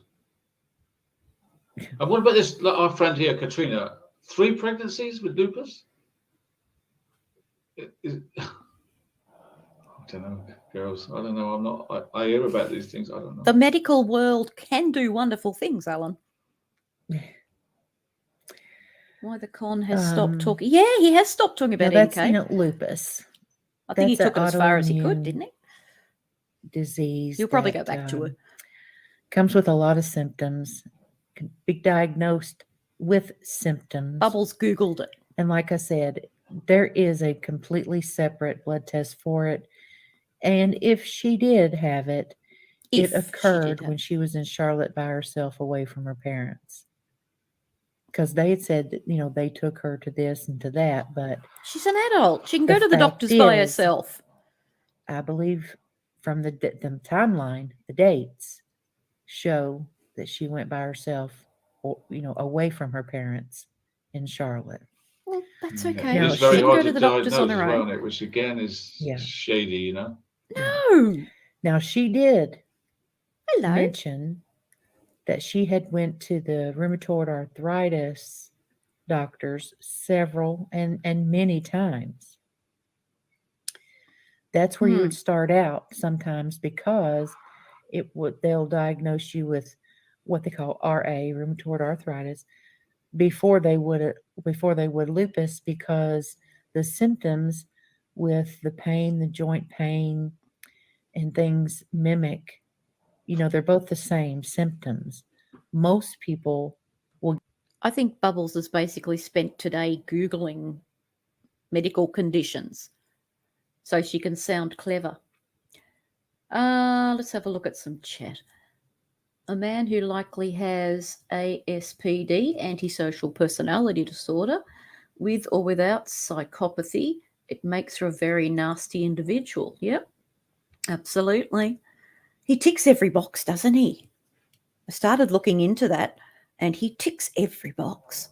And what about this, our friend here, Katrina? 3 pregnancies with lupus? I don't know, girls. I don't know. I hear about these things. I don't know. The medical world can do wonderful things, Alan. Why the con has stopped talking. Yeah, he has stopped talking about that's, NK. Lupus. I think he that's took it as far as he could, autoimmune didn't he? Disease. He'll probably go back to it. Comes with a lot of symptoms. Can be diagnosed with symptoms. Bubbles Googled it. And like I said, there is a completely separate blood test for it. And if she did have it, it occurred when she was in Charlotte by herself away from her parents. Because they had said that, they took her to this and to that, but she's an adult. She can go to the doctors by herself. I believe from the timeline, the dates show that she went by herself, away from her parents in Charlotte. Well, that's okay. It's very hard to diagnose as well, which again is shady, No. Now she did mention that she had went to the rheumatoid arthritis doctors several and many times. That's where you would start out sometimes, because they'll diagnose you with what they call RA, rheumatoid arthritis, before they would lupus, because the symptoms with the pain, the joint pain and things mimic, they're both the same symptoms. Most people will. I think Bubbles has basically spent today Googling medical conditions so she can sound clever. Let's have a look at some chat. A man who likely has ASPD, antisocial personality disorder, with or without psychopathy, it makes her a very nasty individual. Yep, absolutely. He ticks every box, doesn't he? I started looking into that, and he ticks every box.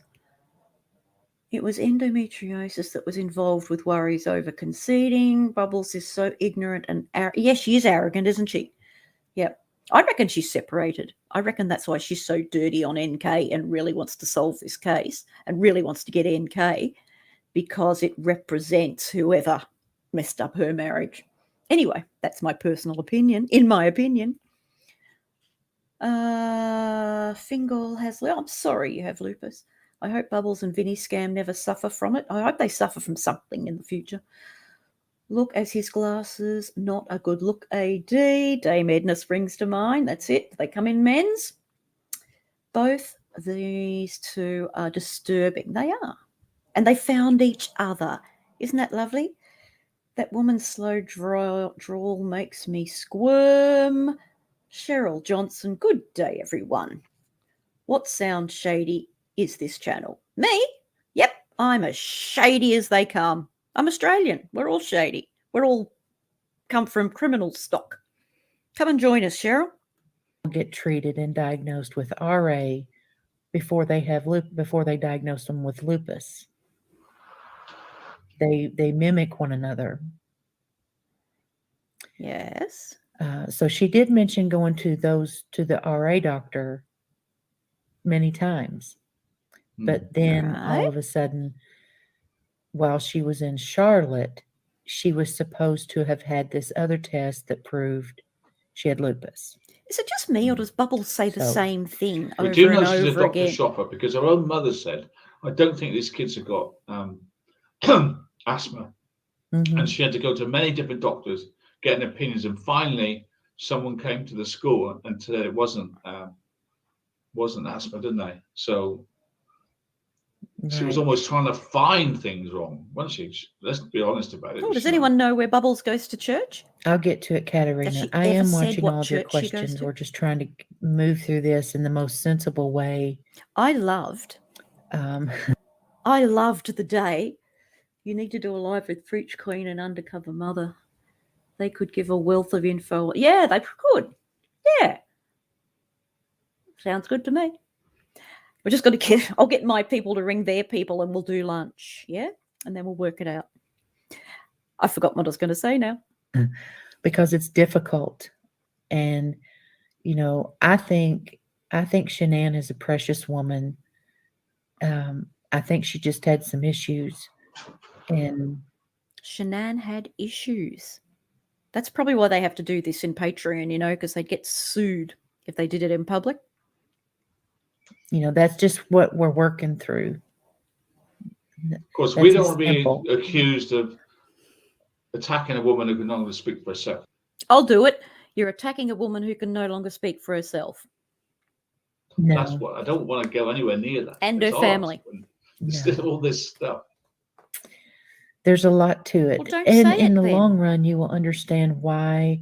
It was endometriosis that was involved with worries over conceding. Bubbles is so ignorant and yes, she is arrogant, isn't she? Yep. I reckon she's separated. I reckon that's why she's so dirty on NK and really wants to solve this case and really wants to get NK, because it represents whoever messed up her marriage. Anyway, that's my personal opinion, in my opinion. Fingal has... I'm sorry you have lupus. I hope Bubbles and Vinny Scam never suffer from it. I hope they suffer from something in the future. Look as his glasses, not a good look, AD. Dame Edna springs to mind. That's it. They come in men's. Both these two are disturbing. They are. And they found each other. Isn't that lovely? That woman's slow drawl makes me squirm. Cheryl Johnson, good day, everyone. What sound shady is this channel? Me? Yep, I'm as shady as they come. I'm Australian. We're all shady. We're all come from criminal stock. Come and join us, Cheryl. Get treated and diagnosed with RA before they diagnose them with lupus. They mimic one another. Yes. So she did mention going to the RA doctor many times. But then all of a sudden, while she was in Charlotte, she was supposed to have had this other test that proved she had lupus. Is it just me, or does Bubbles say the same thing over and over again? We do know she's a doctor shopper, because her own mother said, I don't think these kids have got asthma. And she had to go to many different doctors, getting opinions, and finally someone came to the school and said it wasn't asthma, didn't they? So she was almost trying to find things wrong, wasn't she? Let's be honest about it. Oh, does anyone know where Bubbles goes to church? I'll get to it, Katerina. I am watching all of your questions. We're just trying to move through this in the most sensible way. I loved I loved the day. You need to do a live with Fruit Queen and Undercover Mother. They could give a wealth of info. Yeah, they could. Yeah. Sounds good to me. We're just going to get, I'll get my people to ring their people and we'll do lunch. Yeah. And then we'll work it out. I forgot what I was going to say now. Because it's difficult. And, you know, I think Shanann is a precious woman. I think she just had some issues. And Shanann had issues. That's probably why they have to do this in Patreon, you know, because they'd get sued if they did it in public. you know, that's just what we're working through. Of course, That's we don't as want to be simple. accused of attacking a woman who can no longer speak for herself. I'll do it. You're attacking a woman who can no longer speak for herself. That's No, what I don't want to go anywhere near that. And It's her hard family. when no. there's all this stuff. There's a lot to it. Well, don't And say in it the then. long run, you will understand why.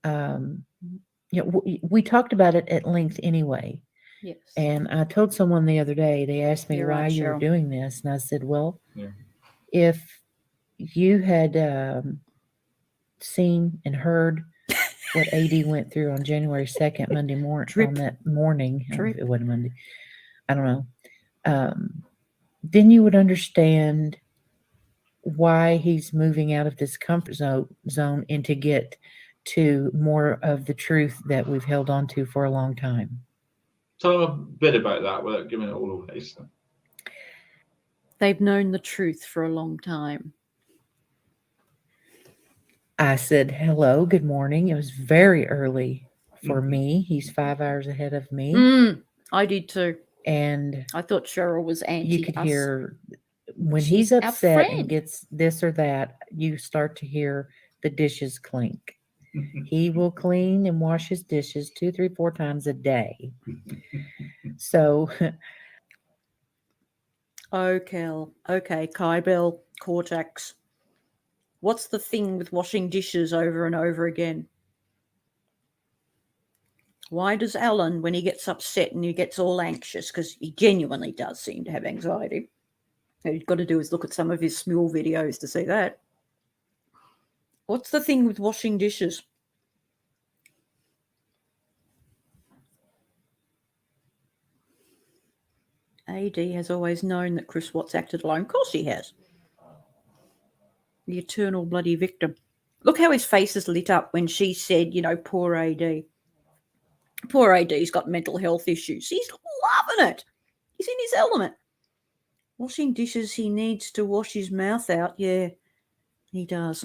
You know, we talked about it at length anyway. Yes. And I told someone the other day, they asked me You're why right, you were Cheryl. doing this. And I said, well, Yeah. if you had seen and heard what AD went through on January 2nd, Monday morning, Drip. on that morning, Drip. it wasn't Monday, I don't know, then you would understand why he's moving out of this comfort zone and to get to more of the truth that we've held on to for a long time. Tell them a bit about that without giving it all away. So. They've known the truth for a long time. I said, hello, good morning. It was very early for me. He's 5 hours ahead of me. I did too. And I thought Cheryl was anti you could us. hear when She's he's our upset friend. and gets this or that, you start to hear the dishes clink. He will clean and wash his dishes 2, 3, 4 times a day. So, Okay, Kai Bell, Cortex. What's the thing with washing dishes over and over again? Why does Alan, when he gets upset and he gets all anxious, because he genuinely does seem to have anxiety, all you've got to do is look at some of his small videos to see that. What's the thing with washing dishes? AD has always known that Chris Watts acted alone. Of course he has. The eternal bloody victim. Look how his face is lit up when she said, you know, poor AD. Poor AD's got mental health issues. He's loving it. He's in his element. Washing dishes, he needs to wash his mouth out. Yeah, he does.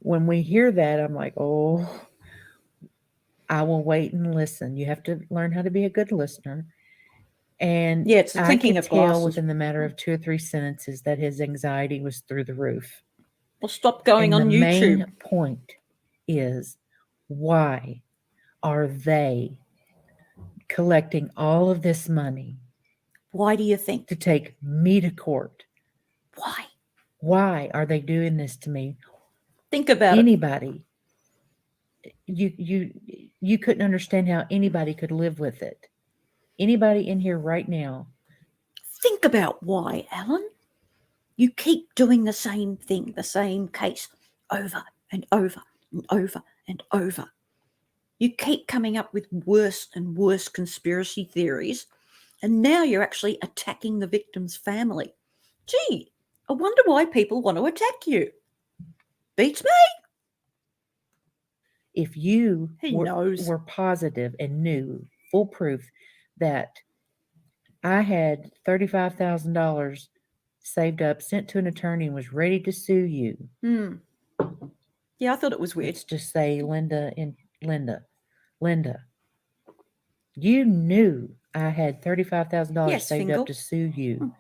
when we hear that, I'm like, oh, I will wait and listen. You have to learn how to be a good listener. And Yeah, it's the I thinking could of tell glasses. within the matter of 2 or 3 sentences that his anxiety was through the roof. Well, stop going and on the YouTube. main point is, why are they collecting all of this money Why do you think? to take me to court? Why? Why are they doing this to me? Think about it. Anybody, you couldn't understand how anybody could live with it. Anybody in here right now? Think about why, Alan. You keep doing the same thing, the same case, over and over and over and over. You keep coming up with worse and worse conspiracy theories, and now you're actually attacking the victim's family. Gee, I wonder why people want to attack you. Beats me. If you He knows. were positive and knew full proof that I had $35,000 saved up, sent to an attorney, and was ready to sue you, Yeah, I thought it was weird. let's just say Linda, you knew I had $35,000 Yes, saved Fingal. up to sue you.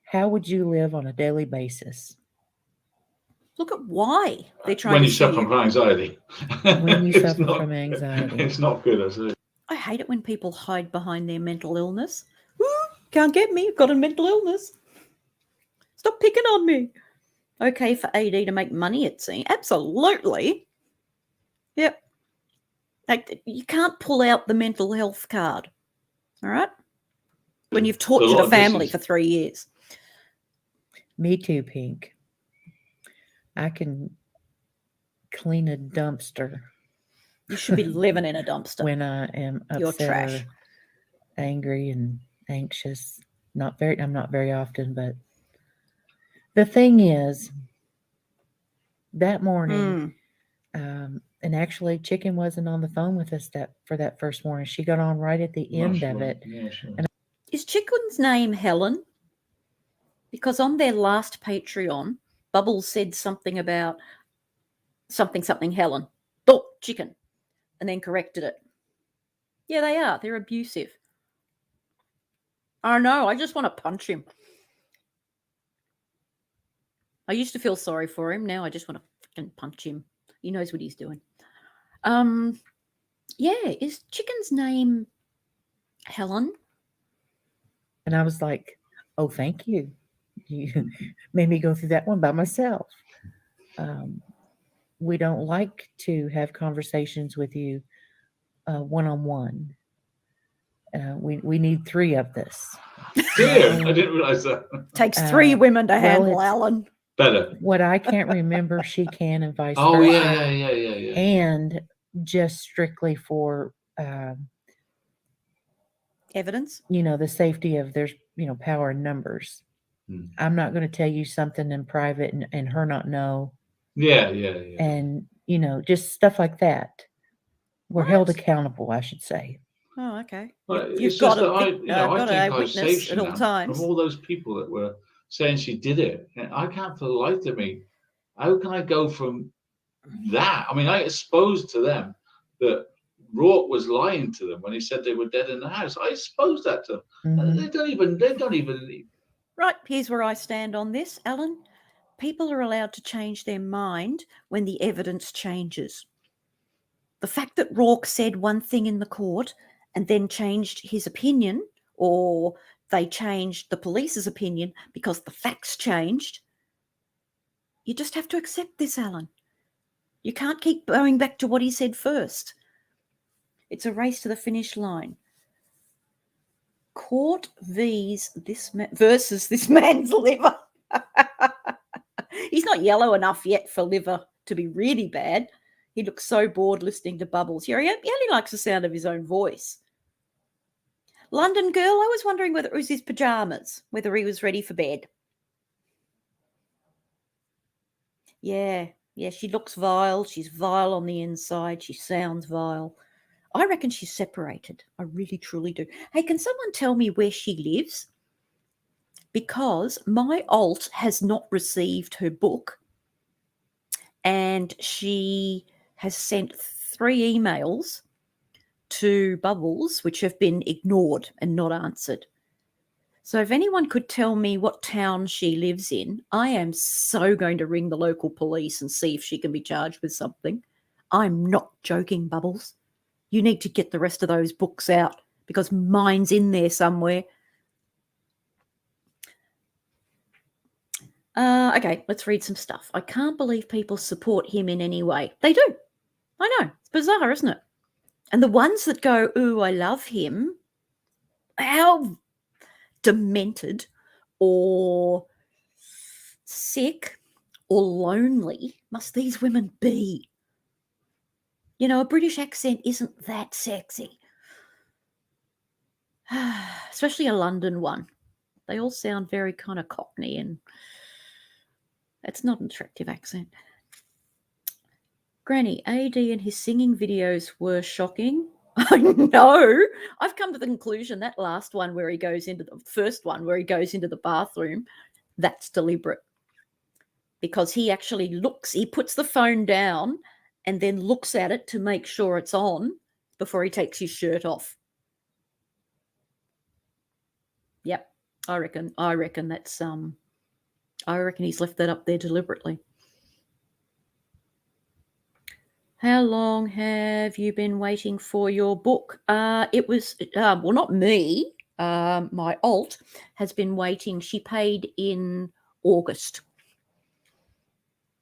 How would you live on a daily basis? Look at why they're trying When to you sue suffer you. from anxiety. When you It's suffer not- from anxiety. It's not good, I say. I hate it when people hide behind their mental illness. Ooh, can't get me. I've got a mental illness. Stop picking on me. Okay for AD to make money, it seems. Absolutely. Yep. Like, you can't pull out the mental health card. All right? when you've a tortured lot a of family dishes. for 3 years. Me too, Pink. I can clean a dumpster You should be living in a dumpster. when I am You're upset trash. or angry and anxious. I'm not very often, but the thing is, that morning, and actually, Chicken wasn't on the phone with us for that first morning. She got on right at the end of it. Yeah, sure. Is Chicken's name Helen? Because on their last Patreon, Bubbles said something about something Helen. Oh, Chicken. And then corrected it. Yeah, they are. They're abusive. I know. I just want to punch him. I used to feel sorry for him. Now I just want to freaking punch him. He knows what he's doing. Yeah, is Chicken's name Helen? And I was like, oh, thank you. You made me go through that one by myself. We don't like to have conversations with you one-on-one. We need 3 of this. Yeah, I didn't realize that. Takes 3 women to handle it's- Alan. Better. What I can't remember, she can, and vice Oh versa. yeah. And just strictly for Evidence? the safety of there's power in numbers. I'm not going to tell you something in private and her not know. Yeah. And just stuff like that. We're held accountable, I should say. Oh, okay. Well, You've it's got just that I think I was witness safe at all now times. from all those people that were saying she did it. And I can't for the life of me. How can I go from that? I mean, I exposed to them that Rourke was lying to them when he said they were dead in the house. I exposed that to them. Mhm. They don't even. Right, here's where I stand on this, Alan. People are allowed to change their mind when the evidence changes. The fact that Rourke said one thing in the court and then changed his opinion, or they changed the police's opinion because the facts changed, you just have to accept this, Alan. You can't keep going back to what he said first. It's a race to the finish line. Court versus this man's liver. He's not yellow enough yet for liver to be really bad. He looks so bored listening to Bubbles. Yeah, he only likes the sound of his own voice. London girl, I was wondering whether it was his pajamas, whether he was ready for bed. Yeah, she looks vile. She's vile on the inside. She sounds vile. I reckon she's separated. I really, truly do. Hey, can someone tell me where she lives? Because my alt has not received her book, and she has sent 3 emails to Bubbles, which have been ignored and not answered. So if anyone could tell me what town she lives in, I am so going to ring the local police and see if she can be charged with something. I'm not joking, Bubbles. You need to get the rest of those books out because mine's in there somewhere. Okay, let's read some stuff. I can't believe people support him in any way. They do. I know. It's bizarre, isn't it? And the ones that go, ooh, I love him, how demented or sick or lonely must these women be? A British accent isn't that sexy. Especially a London one. They all sound very kind of cockney, and it's not an attractive accent. Granny, AD and his singing videos were shocking. I know. I've come to the conclusion that last one where he goes into the first one where he goes into the bathroom, that's deliberate. Because he actually he puts the phone down and then looks at it to make sure it's on before he takes his shirt off. Yep. I reckon that's I reckon he's left that up there deliberately. How long have you been waiting for your book? It was, well, not me. My alt has been waiting. She paid in August.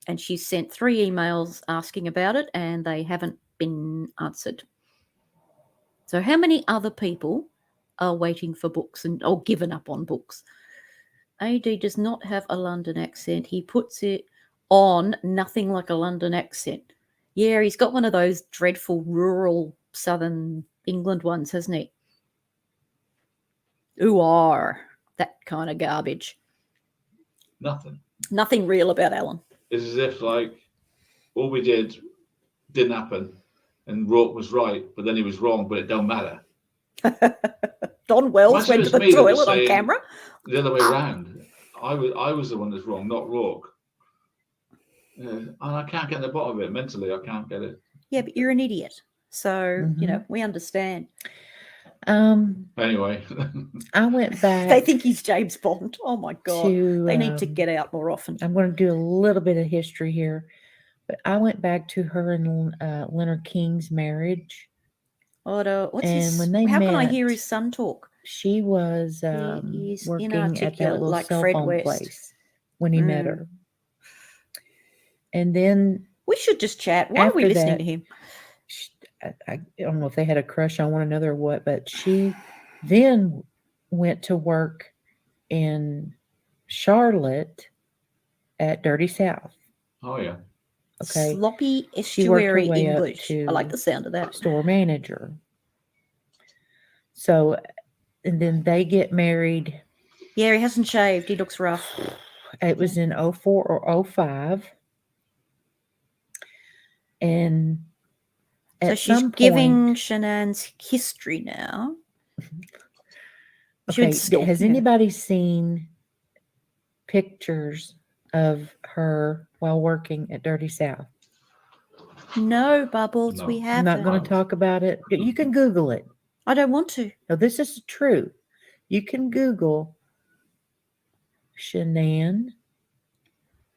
And she sent 3 emails asking about it, and they haven't been answered. So how many other people are waiting for books or given up on books. AD does not have a London accent. He puts it on nothing like a London accent. Yeah, he's got one of those dreadful rural southern England ones, hasn't he? Ooh, that kind of garbage. Nothing. Nothing real about Alan. It's as if like all we didn't happen, and Rourke was right, but then he was wrong, but it don't matter. Don Wells Imagine went to it's the me that was toilet on saying camera. The other way around. I was the one that's wrong, not Rourke. And I can't get to the bottom of it mentally. I can't get it. Yeah, but you're an idiot. So, Mhm. we understand. Anyway, I went back. They think he's James Bond. Oh my God. They need to to, get out more often. I'm going to do a little bit of history here, but I went back to her and Leonard King's marriage. What's And his? when they How can I met, hear his son talk? She was He is working at that inarticulate little like cell Fred phone West. place when he met her. And then We should just chat. Why are we after listening that, to him? I don't know if they had a crush on one another or what, but she then went to work in Charlotte at Dirty South. oh yeah. Okay. Sloppy She worked her estuary way up English. I like to the sound of that. store manager. So, and then they get married. Yeah, he hasn't shaved. He looks rough. It was in 04 or 05. And So at she's some giving point, Shanann's history now. okay, has anybody seen pictures of her while working at Dirty South? No, Bubbles, No. we I'm haven't. not going to talk about it. You can Google it. I don't want to. No, this is true. You can Google Shanann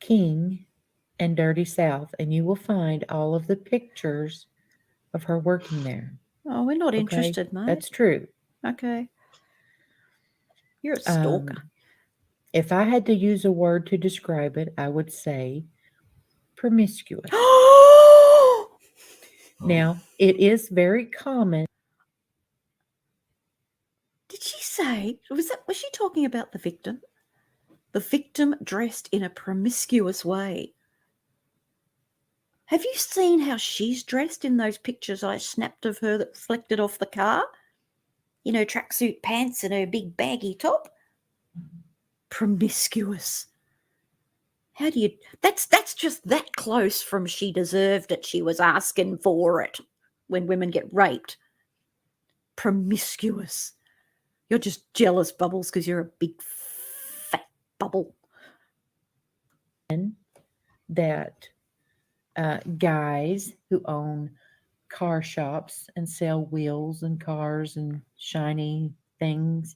King and Dirty South, and you will find all of the pictures of her working there. Oh, we're not Okay? interested, mate. That's true. Okay. You're a stalker. If I had to use a word to describe it, I would say promiscuous. Now, it is very common. Did she say, was she talking about the victim? The victim dressed in a promiscuous way. Have you seen how she's dressed in those pictures I snapped of her that reflected off the car? Tracksuit pants and her big baggy top. Promiscuous. How do you... That's just that close from she deserved it. She was asking for it when women get raped. Promiscuous. You're just jealous, Bubbles, because you're a big fat bubble. That guys who own car shops and sell wheels and cars and shiny things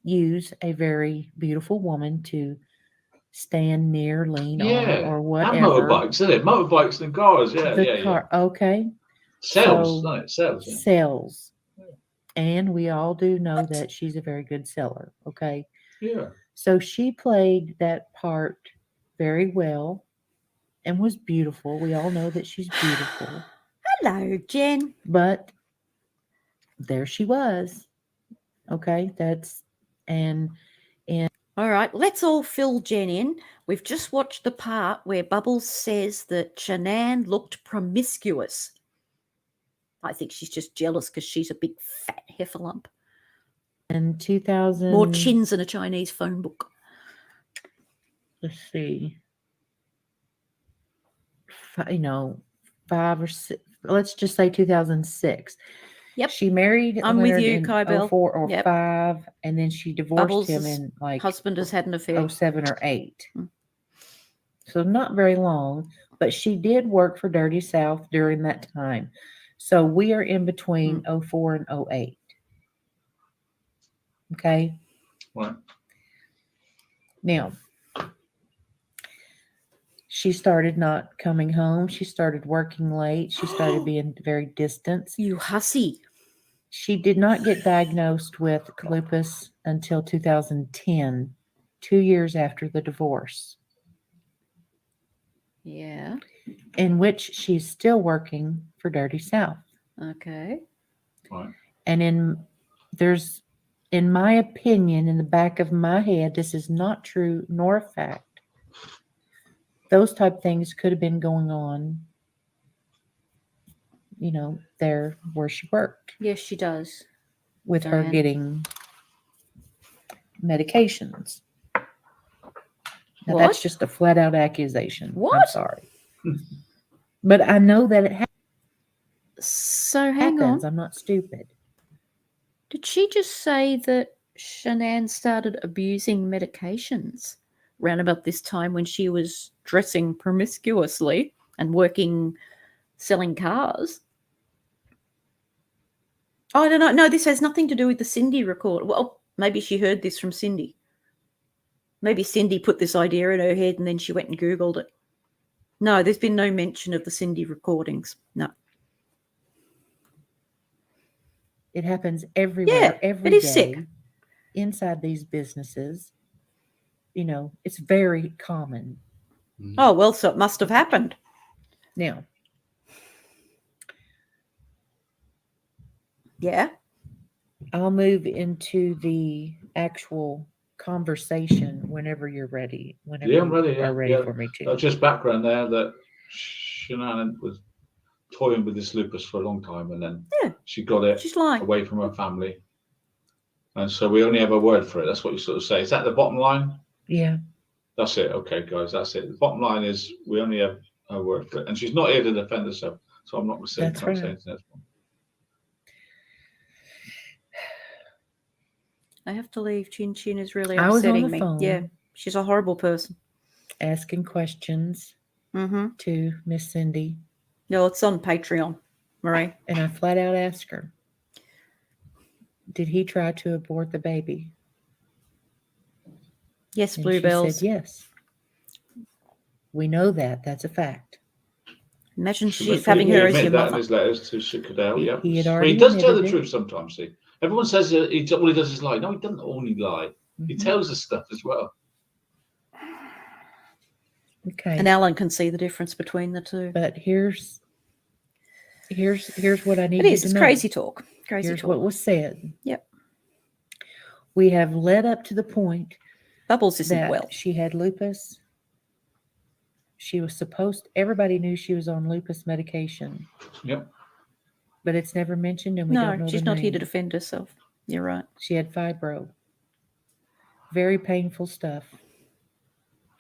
use a very beautiful woman to stand near, lean on, or whatever. And motorbikes, isn't it? Motorbikes and cars, yeah. Car, okay. Sells, So, doesn't it? Sells. Yeah. Sells. And we all do know that she's a very good seller, okay? Yeah. So she played that part very well and was beautiful. We all know that she's beautiful. Hello, Jen. But there she was. Okay, All right, let's all fill Jen in. We've just watched the part where Bubbles says that Shanann looked promiscuous. I think she's just jealous because she's a big fat heffalump. in 2000. More chins than a Chinese phone book. Let's see. 5 or 6. Let's just say 2006. Yep. She married I'm with Leonard you, in Kai Bell. 04 or Yep. 5, and then she divorced Bubbles' him in like husband has had an affair. 07 or 08. Mm. So not very long, but she did work for Dirty South during that time. So we are in between 04 and 08. Okay. Right. Now, she started not coming home. She started working late. She started being very distant. You hussy. She did not get diagnosed with lupus until 2010, 2 years after the divorce. Yeah. In which she's still working for Dirty South. Okay. Right. And in there's, in my opinion, in the back of my head, this is not true nor a fact. Those type of things could have been going on, there where she worked Yes, she does. with her Diane. getting medications. Now, What? that's just a flat out accusation. I'm What? sorry. But I know that it So hang happens. on. I'm not stupid. Did she just say that Shanann started abusing medications round about this time when she was dressing promiscuously and working, selling cars? I don't know. No, this has nothing to do with the Cindy record. Well, maybe she heard this from Cindy. Maybe Cindy put this idea in her head and then she went and Googled it. No, there's been no mention of the Cindy recordings. No. It happens everywhere, Yeah, every it is day, sick. inside these businesses. It's very common. Oh, well, so it must have happened. Now, Yeah. I'll move into the actual conversation whenever you're ready. Whenever Yeah, I'm you ready. are ready Yeah. for me to. Just background there that Shanann was toying with this lupus for a long time, and then Yeah. she got it She's lying. away from her family. And so we only have a word for it. That's what you sort of say. Is that the bottom line? Yeah. That's it. Okay, guys, that's it. The bottom line is we only have a word for it. And she's not here to defend herself, so I'm not going to say, That's can't say right. anything else. I have to leave. Chin Chin is really I was on upsetting the me. phone. Yeah, she's a horrible person. Asking questions Mm-hmm. to Miss Cindy. No, it's on Patreon, Marie. And I flat out asked her, did he try to abort the baby? Yes, And Bluebells. she said yes. We know that. That's a fact. Imagine He she's having her as your admitted that in mother. his letters to Shikadale, yeah. He had But already he does tell the admitted it. truth sometimes, see. Everyone says all he does is lie. No, he doesn't only lie. He Mhm. tells us stuff as well. Okay. And Alan can see the difference between the two. But here's what I need It you is. to It's know. crazy talk. Crazy Here's talk. what was said. Yep. We have led up to the point Bubbles isn't that well. she had lupus. She was everybody knew she was on lupus medication, Yep. but it's never mentioned and we No, don't know she's the not here to name. defend herself. You're right. She had fibro. Very painful stuff.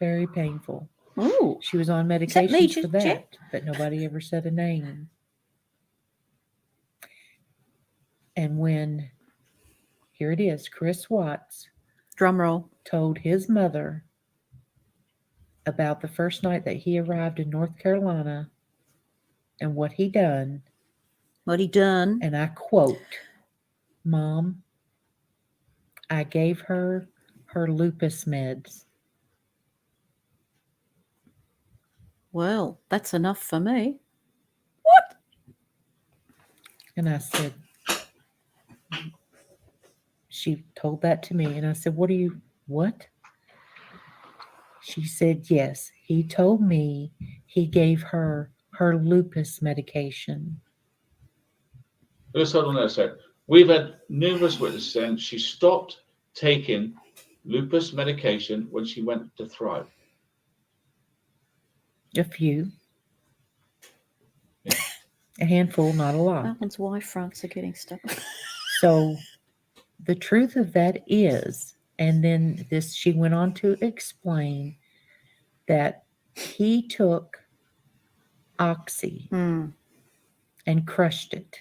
Very painful. Ooh. She was on Is that me, medications for Jen? that, but nobody ever said a name. And when, here it is, Chris Watts Drum roll. told his mother about the first night that he arrived in North Carolina and what he done, What he done? and I quote, "Mom, I gave her lupus meds." Well, that's enough for me. What? And I said, she told that to me, and I said, what? She said, yes, he told me he gave her lupus medication. Let's hold on there a sec. We've had numerous witnesses saying she stopped taking lupus medication when she went to Thrive. A few. A handful, not a lot. Alan's wife fronts are getting stuck. So the truth of that is, and then she went on to explain that he took oxy and crushed it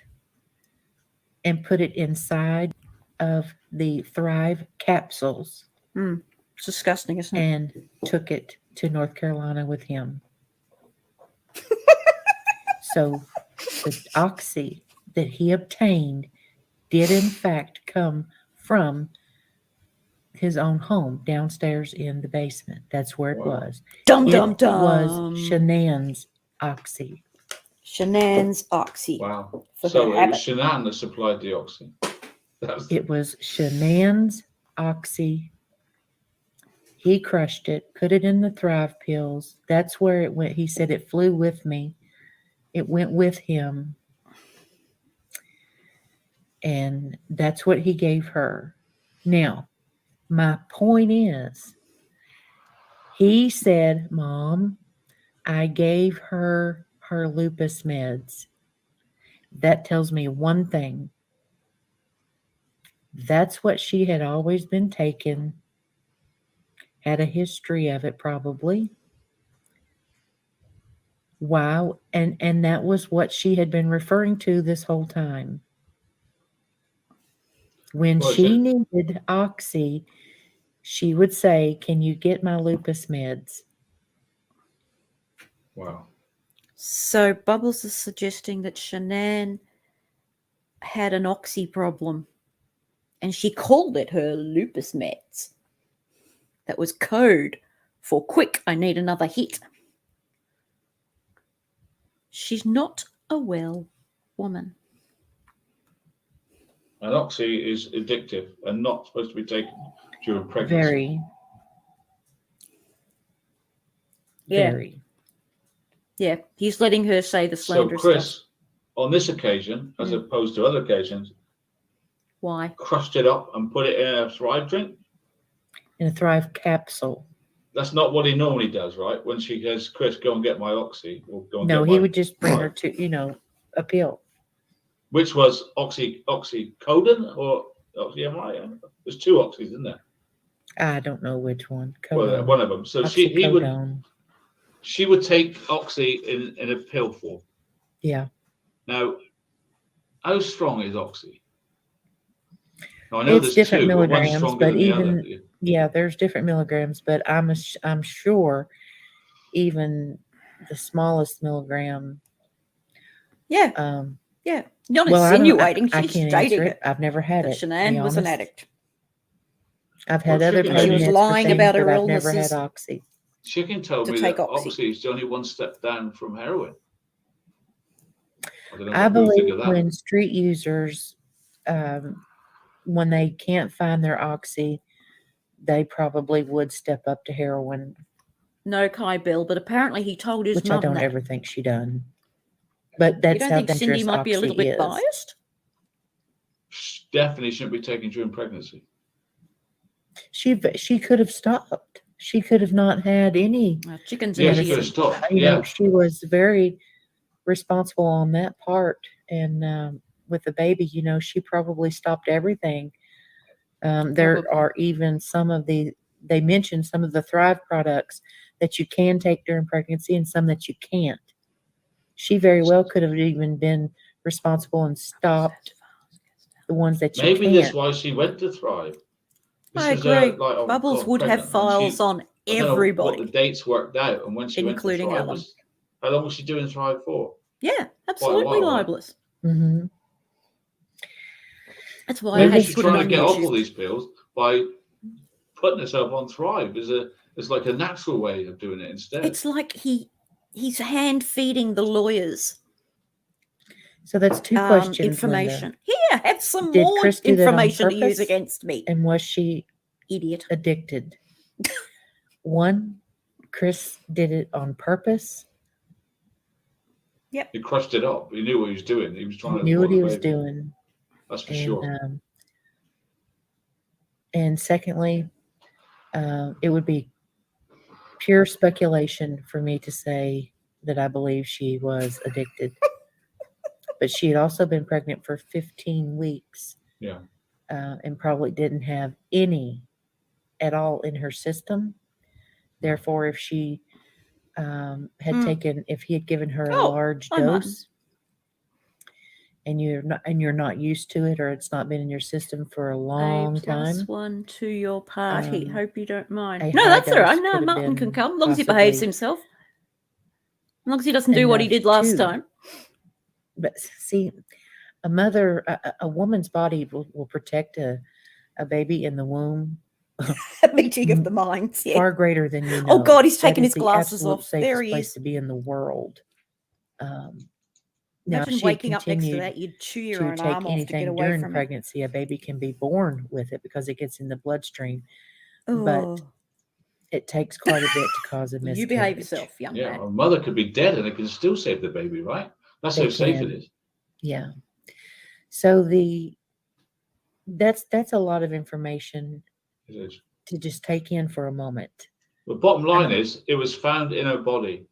and put it inside of the Thrive capsules. It's disgusting, isn't it? And took it to North Carolina with him. So the oxy that he obtained did in fact come from his own home downstairs in the basement. That's where it was. Dum It dum dum. was Shanann's oxy. Shanann's oxy. Wow. For So her it was habit. Shanann that supplied the oxy. It was Shanann's oxy. He crushed it, put it in the Thrive pills. That's where it went. He said it flew with me. It went with him. And that's what he gave her. Now, my point is, he said, Mom, I gave her lupus meds. That tells me one thing. That's what she had always been taking, had a history of it probably. Wow. And that was what she had been referring to this whole time. When Well, she needed oxy, she would say, can you get my lupus meds? Wow. So Bubbles is suggesting that Shanann had an oxy problem and she called it her lupus meds. That was code for quick, I need another hit. She's not a well woman. And oxy is addictive and not supposed to be taken during pregnancy. Very. Yeah. Very. Yeah, he's letting her say the So, slanderous Chris, stuff. on this occasion, as opposed to other occasions, Why? crushed it up and put it in a Thrive drink. In a Thrive capsule. That's not what he normally does, right? When she says, Chris, go and get my oxy. Or go and No, get he my... would just bring her to, a pill. Which was oxycodone or there's two oxys, isn't there? I don't know which one. Well, one of them. So Oxycodone. she would take oxy in a pill form. Yeah. Now, how strong is oxy? Now, I know It's there's different two, but one's milligrams, stronger but than the other. yeah, there's different milligrams, but I'm sure even the smallest milligram. Yeah. Yeah. Not Well, insinuating. I she's can't answer stating it. I've never had that it. Shanann was an addict. I've had Well, other chicken She was patients lying for about things, her but I've never illnesses. had oxy. Chicken told To me take that oxy. oxy is only one step down from heroin. I don't know I what you think believe of that. when street users, when they can't find their oxy, they probably would step up to heroin, No, Kai Bill, but apparently he told his which I mum don't that. ever think she done. But that's You don't how think Cindy dangerous might be a little oxy bit is. biased? Definitely shouldn't be taken during pregnancy. She could have stopped. She could have not had any. Chicken's Yeah, an she could have idiot. stopped. You Yeah. know, she was very responsible on that part. And with the baby, she probably stopped everything. There Probably. are even they mentioned some of the Thrive products that you can take during pregnancy and some that you can't. She very well could have even been responsible and stopped the ones that you Maybe can't. that's why she went to Thrive. I This was, agree. like, Bubbles would pregnant, have files on I don't know what everybody. the dates worked out, and when she Including went to Thrive, Ellen. how long was she doing Thrive for? Yeah, absolutely while, right? libelous. Mm-hmm. That's why I Maybe had to she's put it trying to on get off all YouTube. these pills by putting herself on Thrive. It's like a natural way of doing it instead. It's like he's hand feeding the lawyers So that's two questions. information. Linda. Here, have some Did more Chris do that on information to use purpose? against me. And was she Idiot. addicted? One, Chris did it on purpose. He crushed it up. He knew what he was doing. He was trying He to knew what abort he the was baby. doing. That's for sure. And secondly, it would be pure speculation for me to say that I believe she was addicted. But she had also been pregnant for 15 weeks. Yeah. And probably didn't have any at all in her system. Therefore, if she if he had given her a large dose, and you're not used to it, or it's not been in your system for a long time. +1 to your party. Hope you don't mind. No, that's all right. No, Martin can come, as long as he behaves himself. As long as he doesn't do what he did last time. But see, a woman's body will protect a baby in the womb. A meeting of the minds. Yeah. Far greater than you know. Oh God, he's taking That his is the glasses absolute off. There he safest place is. to be in the world. Now, Imagine waking up next to that, you'd chew your own arm off to get away during from pregnancy, a baby can be born with it because it gets in the bloodstream. it. But it takes quite a bit to cause a miscarriage. You behave yourself, young man. A mother could be dead and it can still save the baby, right? That's how safe it is. Yeah. So the That's a lot of information It is. to just take in for a moment. The bottom line is, it was found in her body.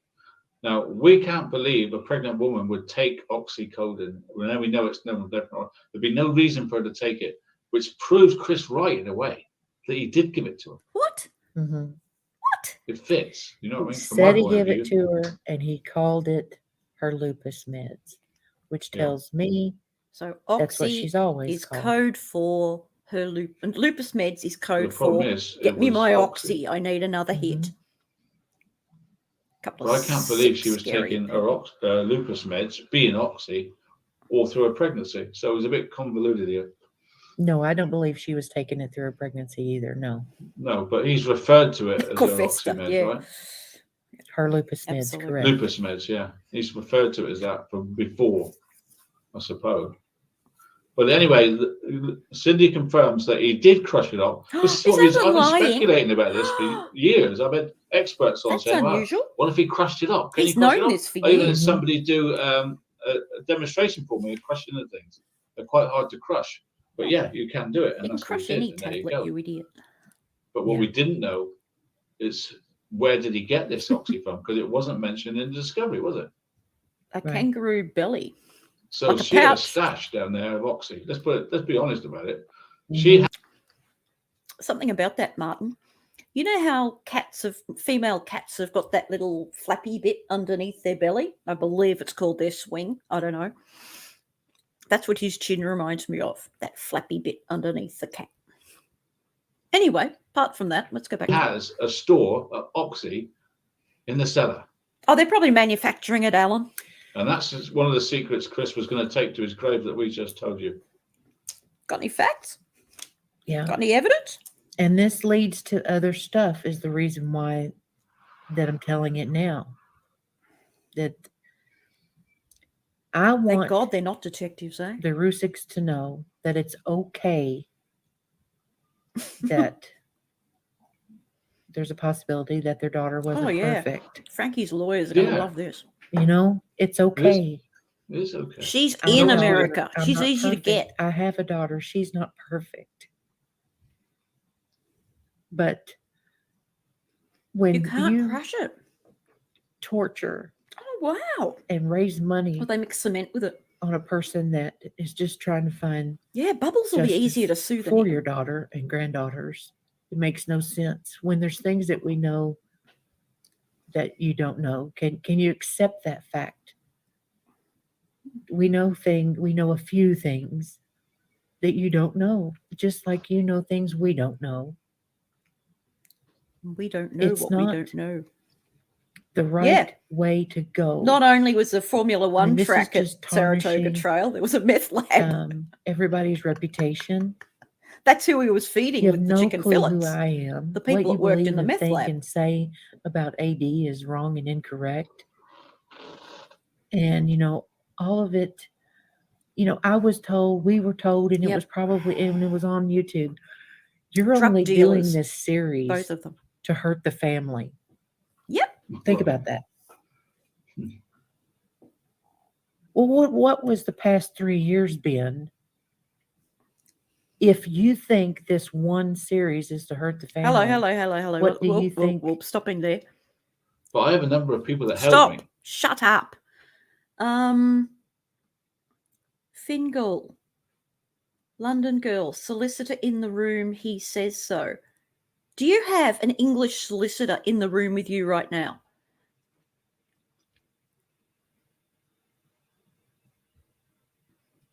Now, we can't believe a pregnant woman would take oxycodone. Now we know it's no different. There'd be no reason for her to take it, which proves Chris right in a way that he did give it to her. What? Mm-hmm. What? It fits. You know what I He mean? From said my he point of gave it view. to her, and he called it her lupus meds, which Yeah. tells me So that's what oxy she's always is called. code for her and lupus meds is The code problem for is, get it me was my oxy. oxy. I need another hit. Mhm. Couple But of I can't believe she sick, was scary taking people. her lupus meds, being oxy, all through her pregnancy. So it was a bit convoluted here. No, I don't believe she was taking it through her pregnancy either. No, No, but he's referred to it as her oxy Cofesta, meds, yeah. right? her lupus meds, Absolutely. correct. Lupus meds, yeah. He's referred to it as that from before, I suppose. But anyway, Cindy confirms that he did crush it off. This is Is what that I've been lying? speculating about this for years. I've had experts on That's saying, well, unusual. what if he crushed it up? Can He's he crush it known up? this for I even had years. somebody do a demonstration for me of crushing the things. They're quite hard to crush. But yeah, you can do it. And You can that's what he crush did. any And there you tablet, go. you idiot. But what Yeah. we didn't know is, where did he get this oxy from? Because it wasn't mentioned in the discovery, was it? A Right. kangaroo belly. So Like a she had a pouch. stash down there of oxy. Let's be honest about it. Mhm. She had Something about that, Martin. You know how female cats have got that little flappy bit underneath their belly? I believe it's called their swing. I don't know. That's what his chin reminds me of, that flappy bit underneath the cat. Anyway, apart from that, let's go back. has a store of oxy in the cellar. Oh, they're probably manufacturing it, Alan. And that's just one of the secrets Chris was going to take to his grave that we just told you. Got any facts? Yeah. Got any evidence? And this leads to other stuff, is the reason why that I'm telling it now. That I Thank want God they're not detectives, eh? the Rusiks to know that it's okay that there's a possibility that their daughter wasn't Oh, yeah. perfect. Frankie's lawyers are going to Yeah. love this. You know, it's okay. It is okay. She's I'm in a daughter. America. I'm She's not easy to perfect. get. I have a daughter. She's not perfect. But when You can't you crush it. torture Oh, wow. and raise money Well, they mix cement with it. on a person that is just trying to find Yeah, bubbles will be justice easier to sue than for him. your daughter and granddaughters, it makes no sense. When there's things that we know that you don't know, can you accept that fact? We know a few things that you don't know, just like you know things we don't know. We don't know It's what we not don't know. the right way to go. Not only was the Formula One this is track at just Saratoga tarnishing, Trail, there was a meth lab. Everybody's reputation. That's who he was feeding You have with the no chicken clue fillets. who I am. The people what you that worked in believe the and meth think lab. and say about AD is wrong and incorrect. And all of it. I was told, we were told, and it was probably, and it was on YouTube. You're Drug only dealers, doing this series both of them. to hurt the family. Yep. Think about that. Well, what was the past 3 years been? If you think this one series is to hurt the family. Hello. What do you think? Whoop, stopping there. But I have a number of people that help me. Shut up. Fingal. London girl, solicitor in the room, he says so. Do you have an English solicitor in the room with you right now?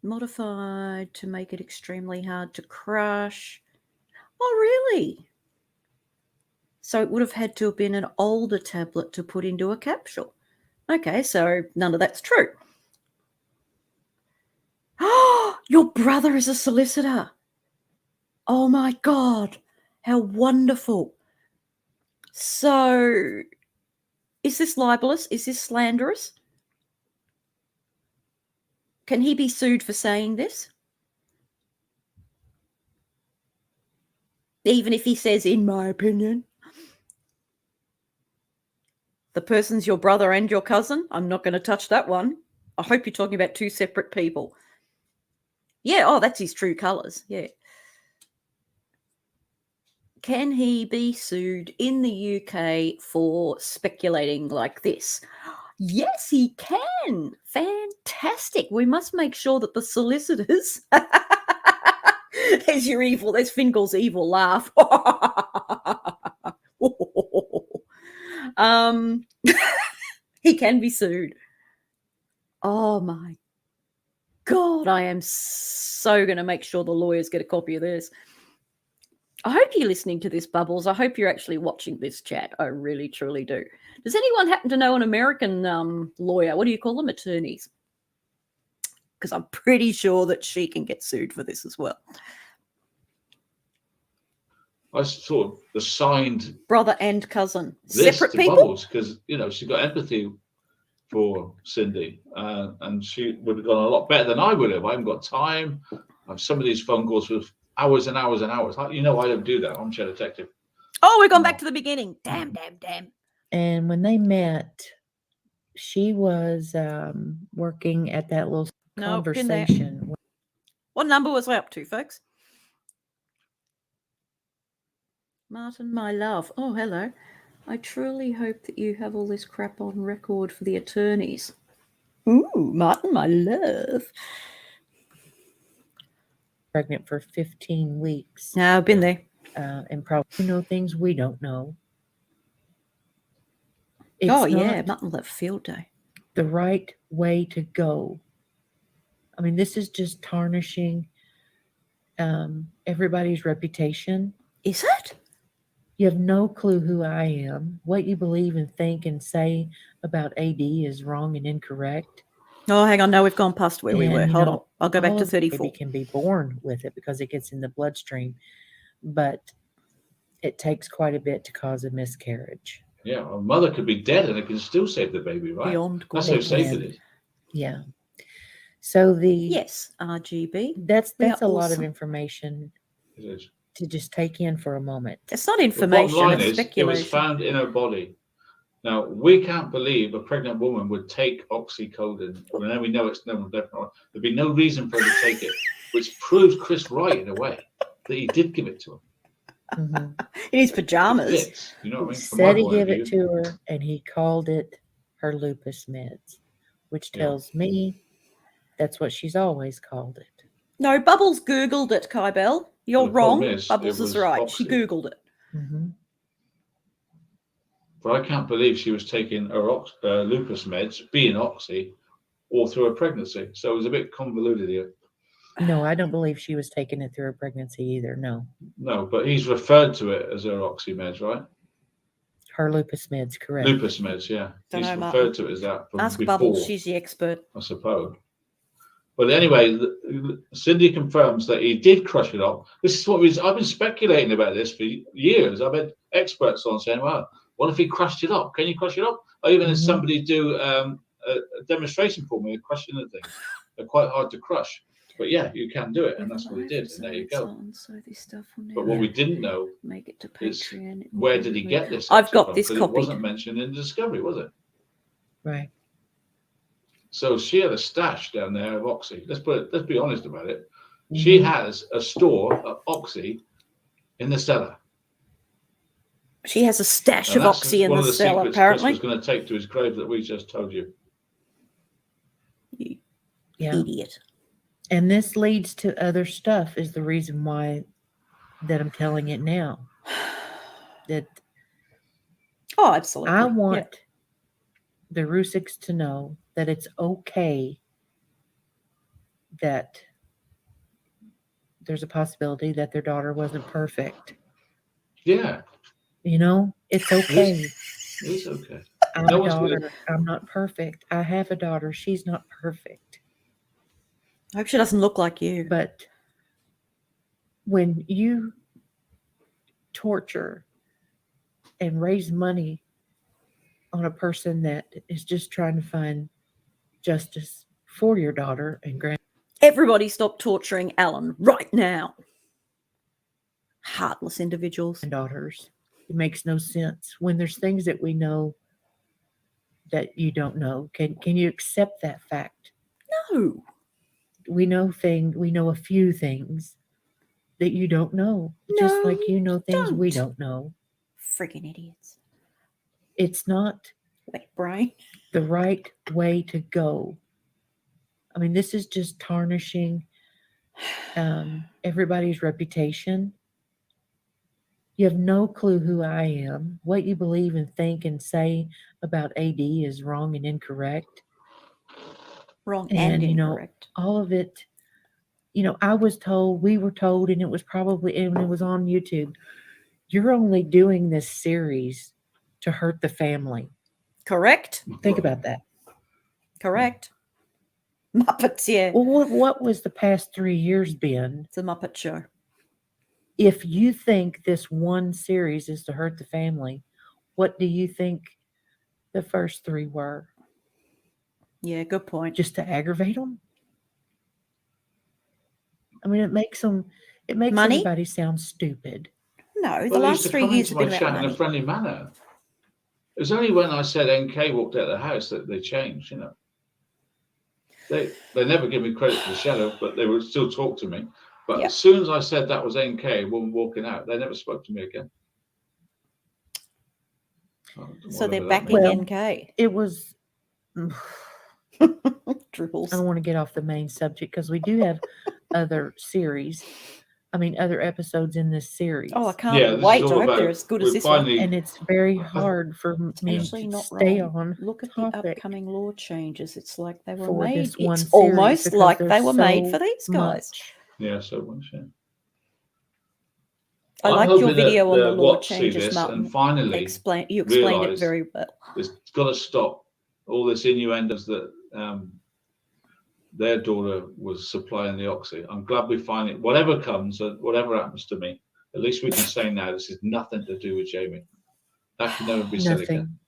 Modified to make it extremely hard to crush. Oh, really? So it would have had to have been an older tablet to put into a capsule. Okay, so none of that's true. Oh, your brother is a solicitor. Oh my God, how wonderful. So is this libelous? Is this slanderous? Can he be sued for saying this? Even if he says, in my opinion. The person's your brother and your cousin? I'm not going to touch that one. I hope you're talking about two separate people. Yeah, oh, that's his true colours. Yeah. can he be sued in the UK for speculating like this? Yes, he can. Fantastic. We must make sure that the solicitors. There's Fingal's evil laugh. He can be sued. Oh my God, I am so going to make sure the lawyers get a copy of this. I hope you're listening to this, Bubbles. I hope you're actually watching this chat. I really, truly do. Does anyone happen to know an American lawyer? What do you call them? Attorneys. Because I'm pretty sure that she can get sued for this as well. I sort of assigned Brother and cousin. this Separate to people? Bubbles because, you know, she got empathy for Cindy, and she would have gone a lot better than I would have. I haven't got time. I have some of these phone calls with hours and hours and hours. You know, I don't do that. I'm a detective. Oh, we've gone back to the beginning. Damn. And when they met, she was working at that little No, been there. conversation. What number was I up to, folks? Martin, my love. Oh, hello. I truly hope that you have all this crap on record for the attorneys. Ooh, Martin, my love. Pregnant for 15 weeks. No, I've been there. And probably know things we don't know. It's yeah, not Martin left field day. the right way to go. I mean, this is just tarnishing everybody's reputation. Is it? You have no clue who I am. What you believe and think and say about AD is wrong and incorrect. Oh, hang on. No, we've gone past where we were. And, you Hold know, on. I'll go back all to of the 34. baby can be born with it because it gets in the bloodstream, but it takes quite a bit to cause a miscarriage. Yeah, a mother could be dead and it can still save the baby, right? Beyond That's good. how safe it is. Yeah. So Yes, RGB. that's We a are lot of awesome. information It is. to just take in for a moment. It's not The information, bottom line it's is, it speculation. was found in her body. Now, we can't believe a pregnant woman would take oxycodone. Well, now we know it's no definitely. There'd be no reason for her to take it, which proves Chris right in a way that he did give it to her. Mhm. In his It pajamas. fits, you know what I mean? From Said my he point of gave it view. to her, and he called it her lupus meds, which Yeah. tells me that's what she's always called it. No, Bubbles Googled it, Kybell. You're The problem wrong. is, Bubbles it is was right. She oxy. Googled it. Mm-hmm. But I can't believe she was taking her lupus meds, being oxy, all through her pregnancy. So it was a bit convoluted here. No, I don't believe she was taking it through her pregnancy either. No, No, but he's referred to it as her oxy meds, right? her lupus meds, correct? Lupus meds, yeah. Don't He's know, referred Martin. to it as that from Ask before, Bubbles. She's the expert. I suppose. But anyway, Cindy confirms that he did crush it up. This is what I've been speculating about this for years. I've had experts on saying, well, what if he crushed it up? Can you crush it up? I even had somebody do a demonstration for me, crushing the thing. They're quite hard to crush. But yeah, you can do it, and that's what he did, and there you go. So this stuff will But what we didn't know make it to is Patreon. where did he get this? I've got from? this 'Cause copied. It wasn't mentioned in the discovery, was it? Right. So she had a stash down there of oxy. Let's be honest about it. She has a store of oxy in the cellar. She has a stash And of that's oxy in one the of the cellar, secrets apparently. Chris was going to take to his grave that we just told you. You Yeah. idiot. And this leads to other stuff is the reason why that I'm telling it now. That Oh, absolutely. I Yeah. want the Rusiks to know that it's okay that there's a possibility that their daughter wasn't perfect. Yeah, You know, it's okay. it's okay. I'm No a one's daughter. I'm not perfect. I have a daughter. She's not perfect. I hope she doesn't look like you. But when you torture and raise money on a person that is just trying to find justice for your daughter and Everybody stop torturing Alan right now. Heartless individuals. granddaughters, it makes no sense. When there's things that we know that you don't know, can you accept that fact? No. We know a few things, that you don't know, just like No, you know things we don't. don't know. Friggin' idiots. It's not Wet brain. the right way to go. I mean, this is just tarnishing everybody's reputation. You have no clue who I am. What you believe and think and say about AD is wrong and incorrect. Wrong and And, incorrect. all of it, I was told, we were told, and it was on YouTube. You're only doing this series to hurt the family. Correct? Think about that. Correct. Muppets, yeah. Well, what was the past 3 years been? It's a Muppet show. If you think this one series is to hurt the family, what do you think the first 3 were? Yeah, good point. Just to aggravate them? I mean, it makes Money? everybody sound stupid. No, the Well, they used last to 3 come years into have my been chat about in a money. friendly manner. It was only when I said NK walked out of the house that they changed, They never give me credit for the shadow, but they would still talk to me. But Yep. as soon as I said that was NK, a woman walking out, they never spoke to me again. So they're Whatever that backing means. NK. It was. Dribbles. I don't want to get off the main subject because we do have other episodes in this series. Oh, I Yeah, can't this is wait. I all hope about. they're as good as we this one. finally, And it's very hard for me Actually to not stay wrong. on Look at topic the upcoming law changes. It's like they were for made. this one It's series almost because like they there's were made for so these guys. much. yeah, so much. Yeah. I I'm liked your hoping video that on the law Watts see changes, this Martin. and finally You explained it realise very well. it's got to stop all this innuendos that their daughter was supplying the oxy. I'm glad we finally, whatever comes, whatever happens to me, at least we can say now this is nothing to do with Jamie. That can never be said again. Nothing.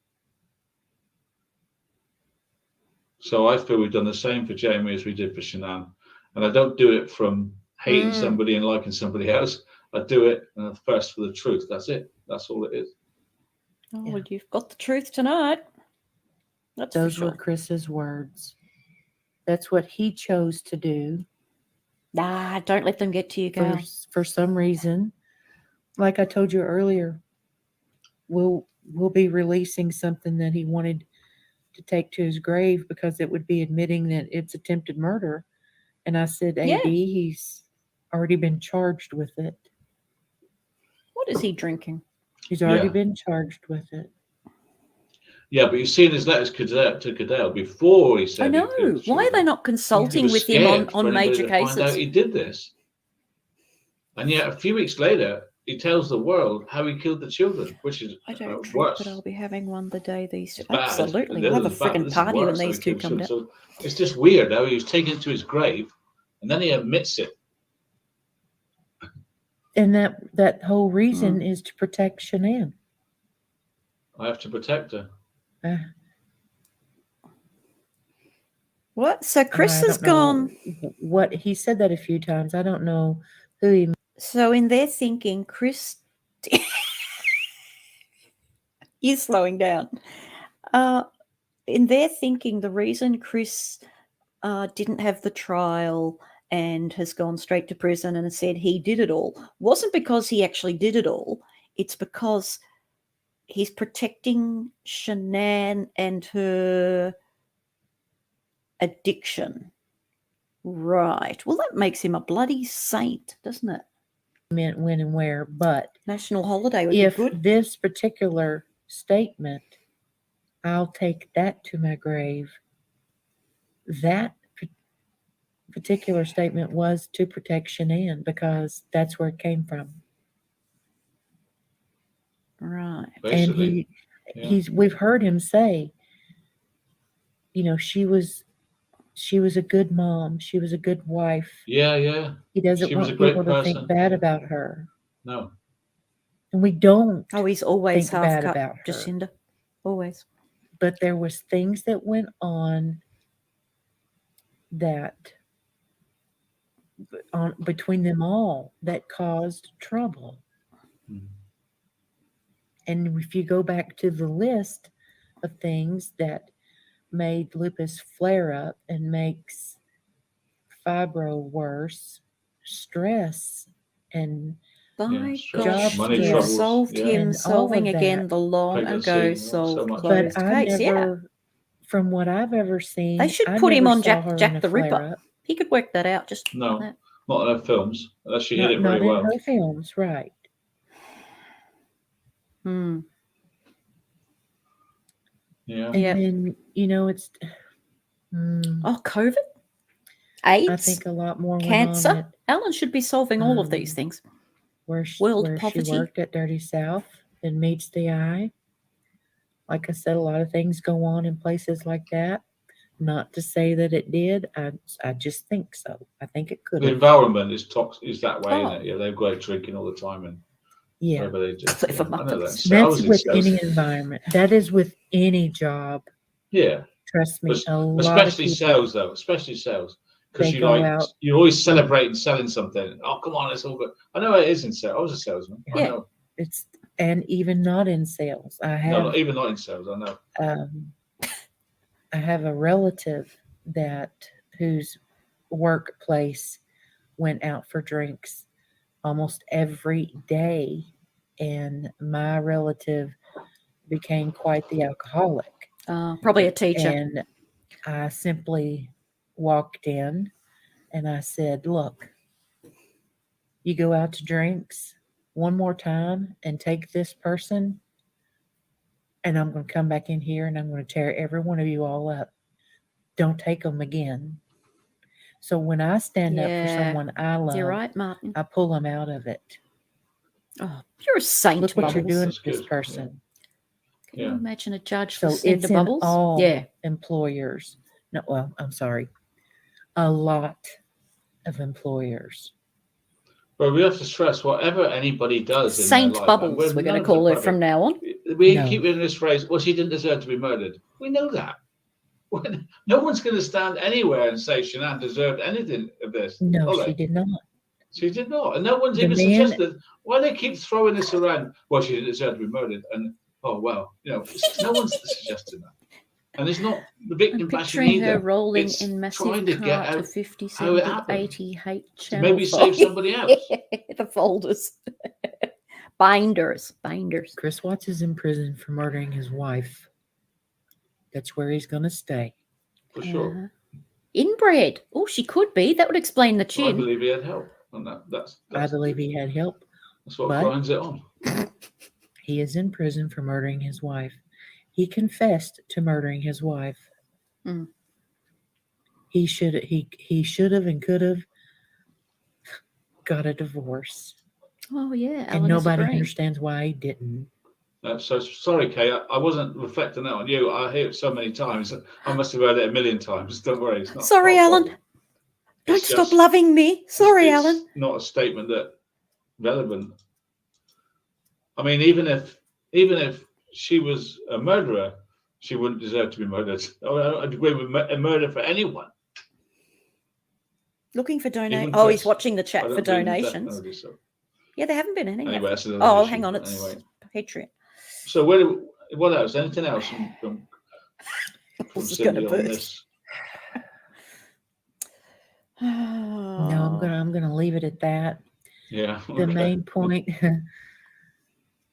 So I feel we've done the same for Jamie as we did for Shanann. And I don't do it from hating somebody and liking somebody else. I do it first for the truth. That's it. That's all it is. Oh, Yeah. well, you've got the truth tonight. That's Those for sure. were Chris's words. That's what he chose to do. Nah, don't let them get to you, girl. For some reason. Like I told you earlier, we'll be releasing something that he wanted to take to his grave because it would be admitting that it's attempted murder. And I said, AD, Yeah. he's already been charged with it. What is he drinking? He's already Yeah. been charged with it. Yeah, but you've seen his letters to Cadell before he said. I know. He killed Why are they children. not He consulting was with him scared for on anybody major to find out cases? he did this. And yet, a few weeks later, he tells the world how he killed the children, which is I don't drink, worse. but I'll be having one the day these. It's bad. Absolutely, The we'll have a other's bad, but friggin' this is party when worse, how these he two killed come down. children. So it's just weird how he was taken to his grave, and then he admits it. And that whole reason is to protect Shanann. I have to protect her. What? So Chris I has don't know gone. what he said that a few times. I don't know who he. So in their thinking, Chris. You're slowing down. In their thinking, the reason Chris didn't have the trial and has gone straight to prison and said he did it all wasn't because he actually did it all. It's because he's protecting Shanann and her addiction. Right. Well, that makes him a bloody saint, doesn't it? Meant when and where, but National holiday would if be good. this particular statement, I'll take that to my grave. That particular statement was to protect Shanann because that's where it came from. Right. Basically, And we've heard him say, she was a good mom, she was a good wife. Yeah. He doesn't She was want a great people to think person. bad about her. No. And we don't. Oh, he's always think half bad cut, about her. Jacinda. Always. But there was things that went on between them all that caused trouble. Mm. And if you go back to the list of things that made lupus flare up and makes fibro worse, stress and By stress, gosh, money you've troubles, solved yeah. him, And all solving of again that. the long Pregnancy, ago so solved much. but closed I case. never, from what I've ever seen, They should I put him never on saw her in Jack a the Ripper. flare-up. He could work that out just No. like that. Not in her films, unless she hit it Not very in well. her films, right? Hmm. Yeah. And Yep. then it's. Oh, COVID, AIDS, I think a lot more went on cancer. at Alan should be solving all of these things. where World she poverty. worked at Dirty South and Meets the Eye. Like I said, a lot of things go on in places like that. Not to say that it did. I just think so. I think it could The have. environment is that way, Oh. isn't it? Yeah, they've got drinking all the time, and Yeah. whatever they do. Clever Yeah, I know that. mothers. So I That's was in with sales. any environment. That is with any job. Yeah, Trust me. A lot of especially people, sales, though. Especially sales, because they go out. you're always celebrating selling something. Oh, come on, it's all good. I know it is in sales. I was a salesman. I Yeah. know. And even not in sales. I No, have even not in sales. I know. I have a relative whose workplace went out for drinks almost every day, and my relative became quite the alcoholic. Probably a teacher. And I simply walked in and I said, "Look, you go out to drinks one more time and take this person, and I'm going to come back in here and I'm going to tear every one of you all up. Don't take them again." So when I stand up for Yeah. someone I love, You're right, Martin. I pull them out of it. Oh, you're a saint, Look what Bubbles. you're doing That's to this good. person. Can you Yeah. imagine a judge So for Cinder it's in Bubbles? all Yeah. employers. No, well, I'm sorry. A lot of employers. But we have to stress whatever anybody does in Saint their life. Bubbles, we're going to call her from now on. We No. keep in this phrase, well, she didn't deserve to be murdered. We know that. No one's going to stand anywhere and say Shanann deserved anything of this. No, are she they? did not. She did not. And no one's The even man- suggested why they keep throwing this around. Well, she didn't deserve to be murdered. And, oh, well, no one's suggesting that. And it's not the victim I'm bashing picturing her either. rolling It's in massive trying to get cart out of 50 how it cent happened. 80 hate To channel. maybe save somebody else. The folders. Binders. Chris Watts is in prison for murdering his wife. That's where he's going to stay. For sure. Inbred. Oh, she could be. That would explain the I chin. believe he had help on that. I believe he had help. That's what but- grinds it on. He is in prison for murdering his wife. He confessed to murdering his wife. Mm. He should have and could have got a divorce. Oh, yeah. And Alan is nobody agreeing. understands why he didn't. So sorry, Kay. I wasn't reflecting that on you. I hear it so many times. I must have heard it a million times. Don't worry. It's not. Sorry, not a Alan. problem. Don't It's stop just- loving me. Sorry, it's Alan. Not a statement that relevant. I mean, even if she was a murderer, she wouldn't deserve to be murdered. I'd agree with a murder for anyone. Looking for donations. Even Oh, he's Chris. watching the I chat don't for believe in death donations. penalty, so. Yeah, there haven't been any. Anyway, that's another Oh, issue. hang on. It's Anyway. Patreon. So what else? Anything else from This is gonna Cindy on burst. this? No, I'm gonna leave it at that. Yeah. The okay. main point.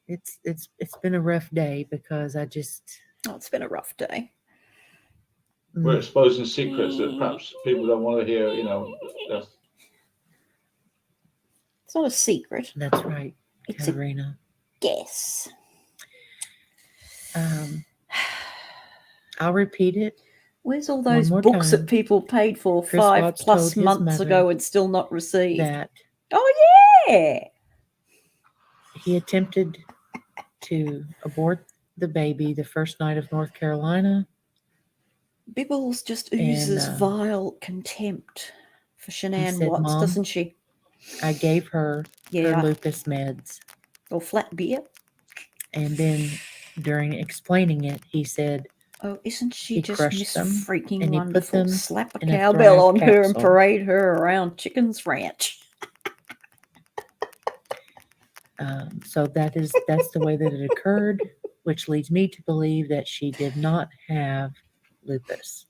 It's been a rough day because I just. Oh, it's been a rough day. We're exposing secrets that perhaps people don't want to hear. That's- It's not a secret. That's right, It's a Katerina. guess. I'll repeat it. Where's all One those more books time. that people paid for Chris 5+ Watts told his months mother ago and still not received? That Oh, yeah. he attempted to abort the baby the first night of North Carolina. Bibbles just oozes And, vile contempt for Shanann said, Watts, "Mom, doesn't she? I gave her Yeah. her lupus meds. Or flat beer. And then during explaining it, he said, Oh, isn't she He just crushed Miss them, Freaking and he put Wonderful? them Slap a in a cowbell Thrive on her and capsule. parade her around Chicken's Ranch. so that's the way that it occurred, which leads me to believe that she did not have lupus.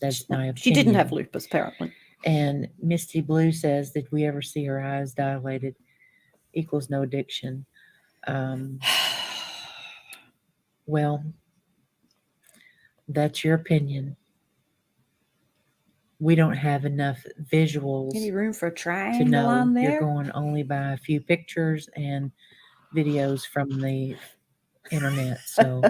That's my opinion. She didn't have lupus, apparently. And Misty Blue says, did we ever see her eyes dilated? Equals no addiction. Well, that's your opinion. We don't have enough visuals Any room for a to triangle know. on You're there? going only by a few pictures and videos from the internet. So,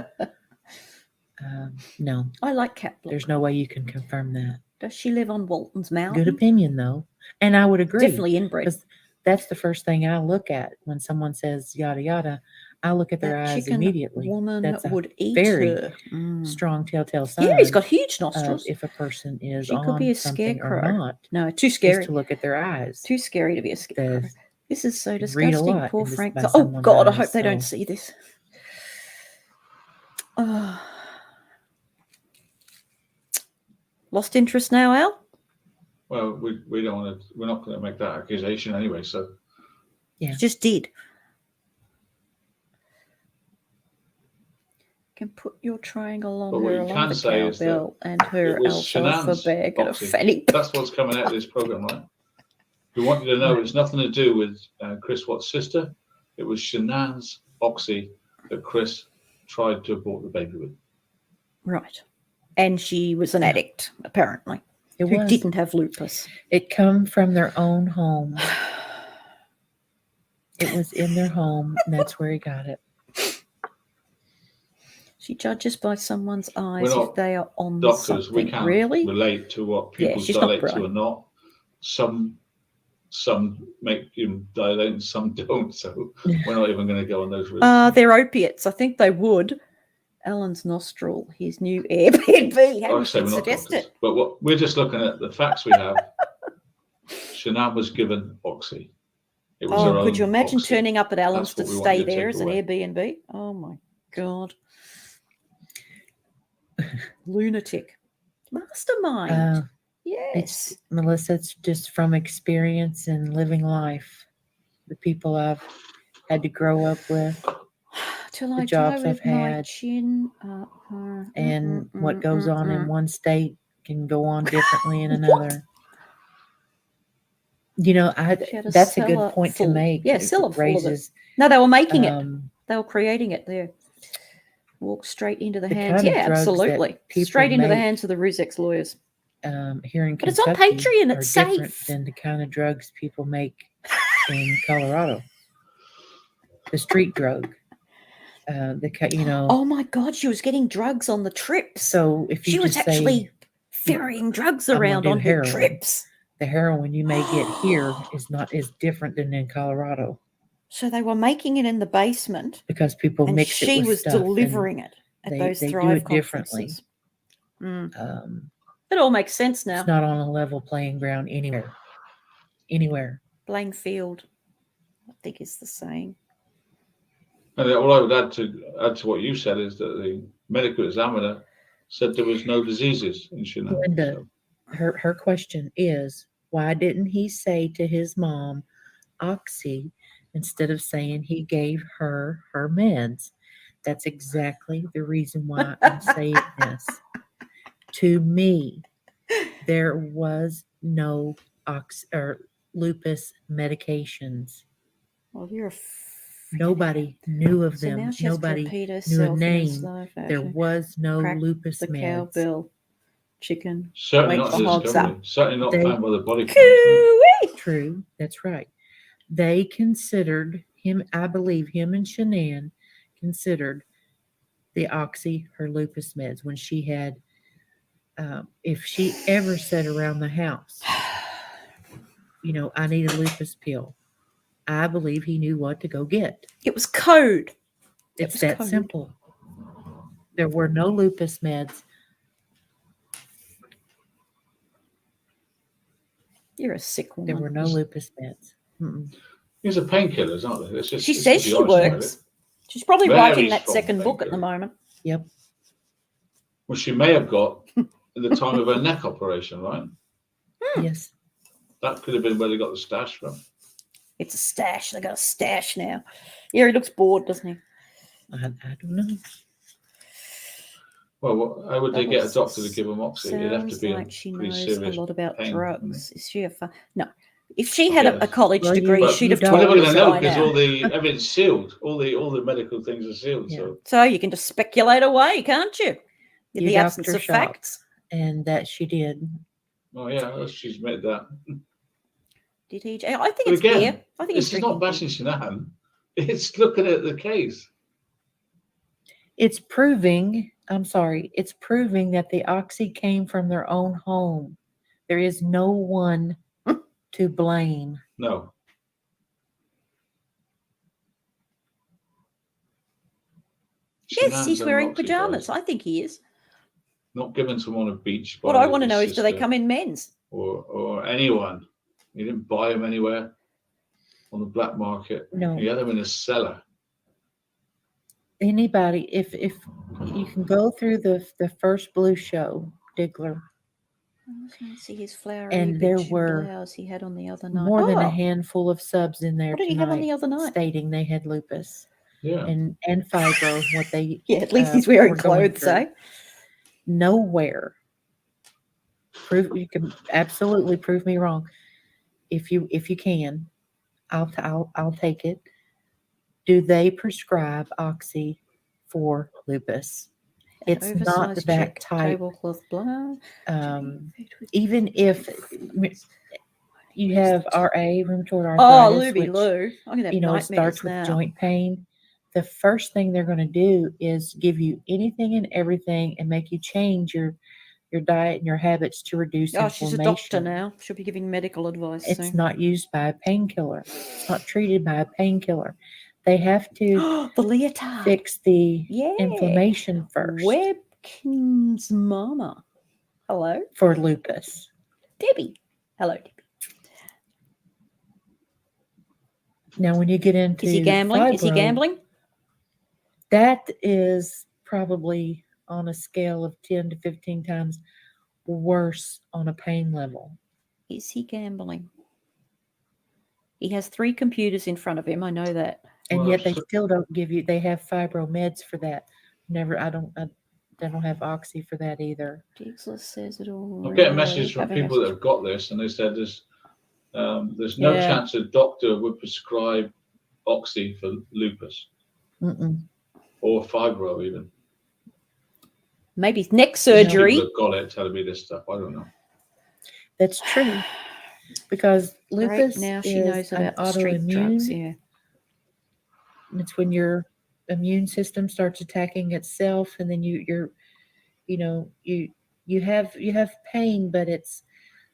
no, I like Cat Block. there's no way you can confirm that. Does she live on Walton's Mountain? Good opinion, though. And I would agree. Definitely inbred. Because that's the first thing I look at when someone says yada yada. I look at their That eyes chicken immediately. woman That's a would eat very her. strong telltale sign. Yeah, he's got huge of nostrils. if a person is She could be on a something or scarecrow. not. No, too Is scary. to look at their eyes. Too scary to be a scarecrow. Does This is so read a disgusting. lot Poor in this- Frank. by Oh someone's God, I eyes, hope they don't so- see this. Oh. Lost interest now, Al? Well, we don't want to. We're not going to make that accusation anyway. So Yeah. Just did. Can put your triangle on But what her you along can the say is that cowbell and her it was alfalfa Shanann's bag and a oxy. fanny pack. That's what's coming out of this program, right? We want you to know it's nothing to do with Chris Watt's sister. It was Shanann's oxy that Chris tried to abort the baby with. Right. And she was an addict, apparently, It who was. didn't have lupus. It come from their own home. It was in their home, and that's where he got it. She judges by someone's eyes We're if not they are on Doctors, something. we can't Really? relate to what Yeah, people she's not dilate to brilliant. or not. Some make you dilate and some don't. So we're not even going to go on those risks. They're opiates. I think they would. Alan's nostril, his new Airbnb. Like I Hadn't say, you we're not suggest doctors. it? But what we're just looking at the facts we have. Shanann was given oxy. It was her Oh, could you own imagine oxy. turning up at Alan's That's to what we want stay you to there take as an away. Airbnb? Oh my God. Lunatic. Mastermind. Yes. It's Melissa. It's just from experience and living life. The people I've had to grow up with, Till the I jobs die I've with my had, chin and what goes on in one state can go on differently in another. You know, She had a that's a cellar good point to full. make. Yeah, It cellar full of it. raises, No, they were making it. um, They were creating it there. Walk straight into the The hands. kind of Yeah, drugs that absolutely. people Straight into the make, hands of the Rusex lawyers. here in But it's on Kentucky Patreon, are it's different safe. than the kind of drugs people make in Colorado. The street drug, Oh my God, she was getting drugs on the trips. So if you She was just actually say ferrying drugs I'm gonna around do on her heroin. trips. the heroin you may get here is different than in Colorado So they were making it in the basement, because people and mix it she with was stuff and delivering it at they- those they do Thrive it differently. conferences. Mm. um, It all makes sense now. it's not on a level playing ground anywhere. Playing field, I think is the saying. And all I would add to what you said is that the medical examiner said there was no diseases in Shanann. Linda, So her question is, why didn't he say to his mom oxy instead of saying he gave her meds? That's exactly the reason why I'm saying this. To me, there was no lupus medications. Well, you're a Nobody knew of So them. now she has to Nobody repeat knew a herself in a name. slow There fashion. was no Crack lupus the meds. cowbell, chicken. certainly Wait not for in the hogs discovery. up. Certainly not They- found by the body count. Coo-wee! True, that's right. They considered him, I believe him and Shanann considered the oxy her lupus meds when she had, if she ever said around the house, I need a lupus pill, I believe he knew what to go get. It was code. It's was that code. simple. There were no lupus meds. You're a sick woman. There were no lupus meds. Mm-mm. These are painkillers, aren't they? It's just, She it's says to be she honest about works. it. She's probably Very writing that strong second book at the painkiller. moment. Yep. Well, she may have got at the time of her neck operation, right? Yes. That could have been where they got the stash from. It's a stash. They got a stash now. Yeah, he looks bored, doesn't he? I don't know. Well, how would they That get a was- doctor to give them oxy? It'd have to Sounds be like a she pretty knows a serious lot about pain, drugs. Is she a no? If she had a Yes. college Well, degree, you- she'd you have don't- We're told never us going to know by because now. all the everything's sealed. All the medical things are sealed. Yeah. So you can just speculate away, can't you? In You the absence doctor of shop. facts. And that she did. Oh yeah, she's admitted that. Did he? I think But it's again, beer. I think he's this is not drinking beer. bashing Shanahan. It's looking at the case. It's proving that the oxy came from their own home. There is no one to blame. No. Yes, Shanahan's he's done wearing oxy, pajamas. guys. I think he is. Not given to him on a beach. What by I want to his know is, do they sister come in men's? or anyone? He didn't buy them anywhere on the black market. No. He had them in a cellar. Anybody, if you can go through the first Blue show, Diggler, I was going to see his flowery And there bitch were blouse he had on the other night. more than a Oh, handful of subs in there what did he have on tonight the other night? stating they had lupus Yeah. and fibro, what they Yeah, at least he's wearing were going clothes, through. eh? Nowhere. You can absolutely prove me wrong. If you can, I'll take it. Do they prescribe oxy for lupus? It's not Oversized that check, type. tablecloth blouse. Even if you have RA, rheumatoid Oh, arthritis, Luby which, Lou. I'm going to have it nightmares starts with now. joint pain. The first thing they're going to do is give you anything and everything and make you change your diet and your habits to reduce Oh, inflammation. she's a doctor now. She'll be giving medical advice It's soon. not used by a painkiller. It's not treated by a painkiller. They have to The leotard. fix the Yeah. inflammation first Webkin's mama. Hello. for lupus. Debbie. Hello, Debbie. Now, when you get into Is he gambling? Is he fibro, gambling? that is probably on a scale of 10 to 15 times worse on a pain level. Is he gambling? He has 3 computers in front of him. I know that. And Well, yet they still don't give you, they have fibro meds for that. They don't have oxy for that either. Dixler says it all. I'm getting messages from people that have got this, and they said there's no Yeah. chance a doctor would prescribe oxy for lupus or fibro even. Maybe neck surgery. People have got it telling me this stuff. I don't know. That's true. Because Right lupus now she is knows an about street drugs. autoimmune. Yeah. It's when your immune system starts attacking itself, and then you have pain, but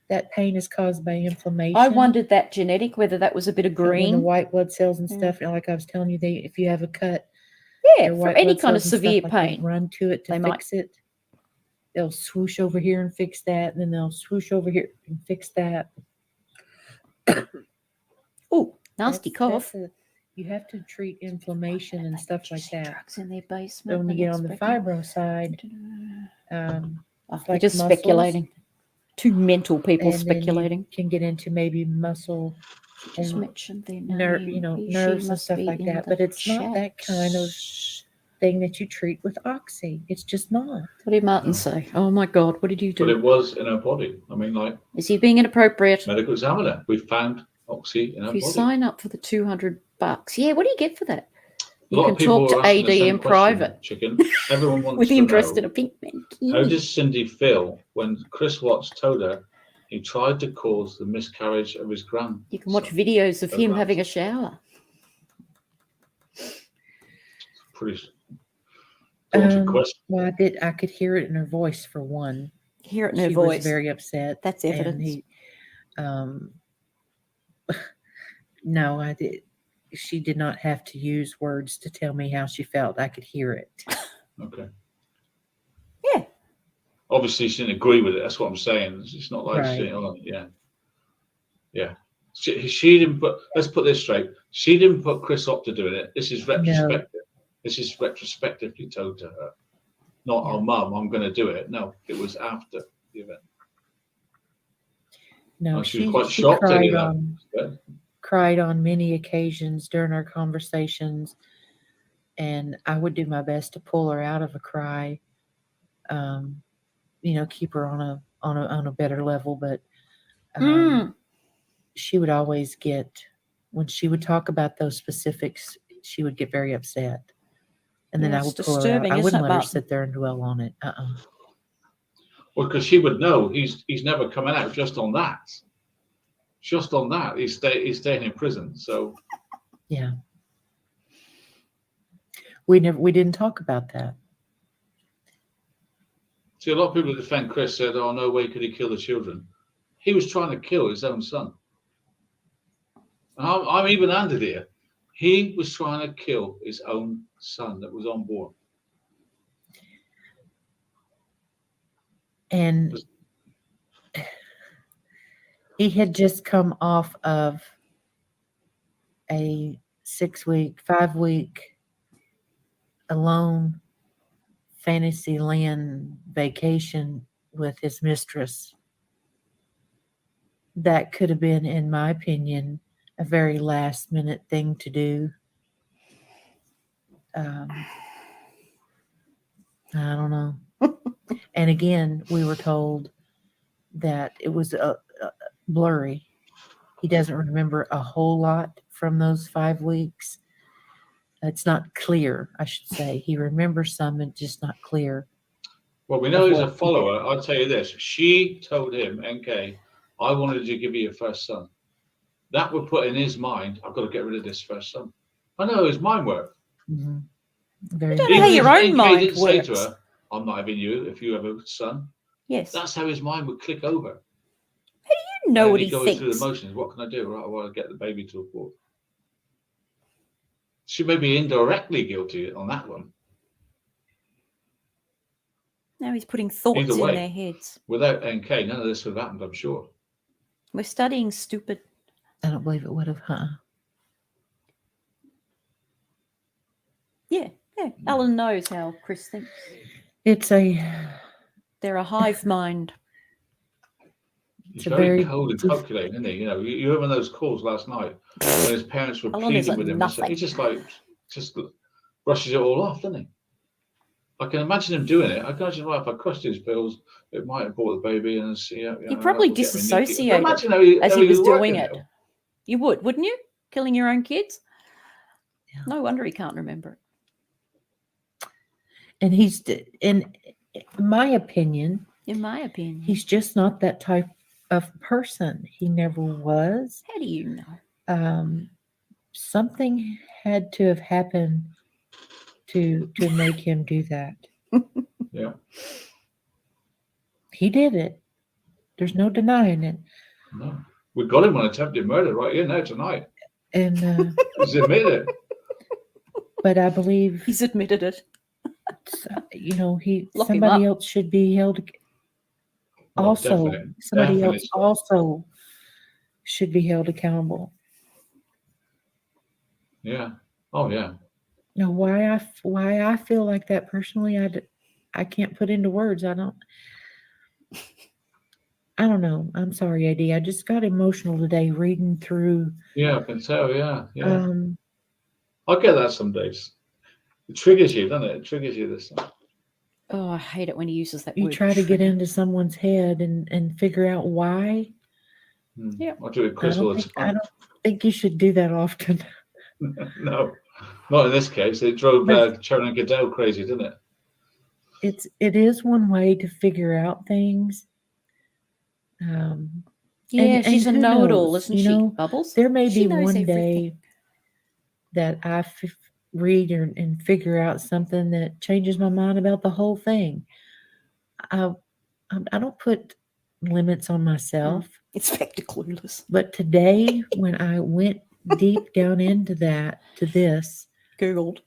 that pain is caused by inflammation. I wondered that genetic, whether that was a bit of When the green. white blood cells and Yeah. stuff, like I was telling you, if you have a cut, Yeah, your for white any blood kind of cells and severe stuff, like, they pain. run to it to They might- fix it. They'll swoosh over here and fix that, and then they'll swoosh over here and fix that. Oh, nasty That's cough. you have to treat inflammation and stuff like that. Drugs in their basement. So when you get on the fibro side, Oh, it's we're like just muscles, speculating. Two mental people and then you speculating. can get into maybe muscle, She just and mentioned their nerve, name. She nerves and must stuff be like in that. the But it's not that kind of chat. thing that you treat with oxy. It's just not. What did Martin say? Oh my God, what did you But do? it was in her body. I mean, like Is he being inappropriate? medical examiner, we found oxy in her If you body. sign up for the $200, yeah, what do you get for that? A You lot can of people talk to are asking the AD same in question, private Chicken. Everyone wants with to him dressed in know, a pink how mankini. did Cindy feel when Chris Watts told her he tried to cause the miscarriage of his grandson? You can watch videos of him grandson. having a shower. Pretty daunting question. Well, I could hear it in her voice for one. Hear it in her She voice. was very upset. That's and evidence. No, I did. She did not have to use words to tell me how she felt. I could hear it. Okay. Yeah. Obviously, she didn't agree with it. That's what I'm saying. It's not like Right. yeah. She didn't put. Let's put this straight. She didn't put Chris up to doing it. This is retrospective. This is retrospectively told to her. Not, oh, Mum, I'm going to do it. No, it was after the event. No, She was quite shocked at it. Cried on many occasions during our conversations, and I would do my best to pull her out of a cry. keep her on a better level. But Mm. she would always get, when she would talk about those specifics, she would get very upset. And then Yeah, I it's would pull her out. disturbing, I isn't wouldn't it, let her Martin? sit there and dwell on it. Well, because she would know he's never coming out just on that. Just on that, he's staying in prison. So Yeah. We didn't talk about that. see, a lot of people that defend Chris said, "Oh, no way could he kill the children." He was trying to kill his own son. And I'm even-handed here. He was trying to kill his own son that was on board. And he had just come off of a 5-week alone Fantasyland vacation with his mistress. That could have been, in my opinion, a very last minute thing to do. I don't know. And again, we were told that it was blurry. He doesn't remember a whole lot from those 5 weeks. It's not clear, I should say. He remembers some and just not clear. Well, we know he's a follower. I'll tell you this. She told him, NK, I wanted to give you your first son. That would put in his mind, I've got to get rid of this first son. I know his mind worked. Mm-hmm. I don't know how your own NK mind didn't works. say to her, I'm not having you if you have a son. Yes. That's how his mind would click over. You know and what he he goes thinks. through the motions. What can I do? Right, I want to get the baby to abort. She may be indirectly guilty on that one. Now he's putting thoughts Either in way. their heads. Without NK, none of this would have happened, I'm sure. We're studying stupid. I don't believe it would have, Yeah. Alan knows how Chris thinks. They're a hive mind. He's very cold and calculating, isn't he? You were on those calls last night when his parents were Alan is pleading with him. nothing. He just brushes it all off, doesn't he? I can imagine him doing it. I can imagine, if I crushed his pills, it might have brought the baby and He probably disassociated as he was doing it. You would, wouldn't you? Killing your own kids? Yeah. No wonder he can't remember it. And in my opinion, he's just not that type of person. He never was. How do you know? Something had to have happened to make him do that. Yeah. He did it. There's no denying it. No. We got him on attempted murder right here now tonight. And he's admitted it. But I believe he's admitted it. Somebody else should be held. Somebody else also should be held accountable. Yeah. Oh yeah. Now, why I feel like that personally, I can't put into words. I don't know. I'm sorry, AD. I just got emotional today reading through. Yeah, I can tell. Yeah. I get that some days. It triggers you, doesn't it? It triggers you this time. Oh, I hate it when he uses that word. You try to get into someone's head and figure out why. Yeah. I do it, Chris, all the time. I don't think you should do that often. No, not in this case. It drove Sharon Goodell crazy, didn't it? It is one way to figure out things. She's a know-it-all, isn't she? Bubbles. There may be one day that I read and figure out something that changes my mind about the whole thing. I don't put limits on myself. It's clueless. But today, when I went deep down into this, Googled.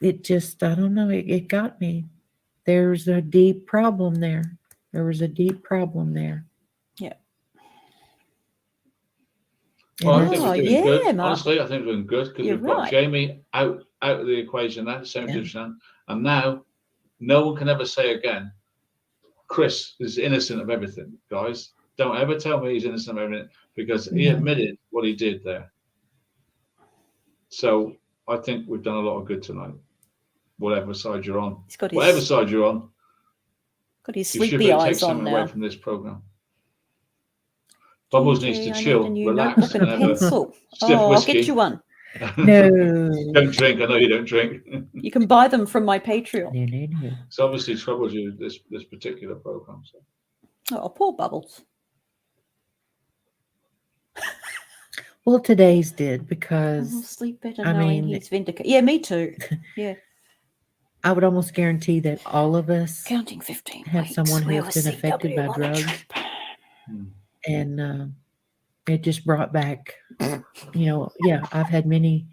It just, I don't know, it got me. There's a deep problem there. There was a deep problem there. Yeah. Well, I think we're doing good. Honestly, I think we're doing good because we've got Jamie out of the equation now, and now no one can ever say again, Chris is innocent of everything, guys. Don't ever tell me he's innocent of everything because he admitted what he did there. So I think we've done a lot of good tonight. whatever side you're on. He's got Whatever his side you're on, got his you should sleepy be able to take eyes on something away now. from this program. Bubbles needs to Gee, I chill, need a new relax, notebook and and a have a pencil. stiff Oh, I'll whiskey. get you one. No. Don't drink. I know you don't drink. You can buy them from my Patreon. No. It's obviously troubles you, this particular program. So. Oh, poor Bubbles. Well, today's did I'll because sleep better I knowing mean- he's vindicated. Yeah, me too. Yeah. I would almost guarantee that all of us Counting 15 have weeks, someone who we'll has been affected by CW on a drugs. trip. And it just brought back, yeah, I've had many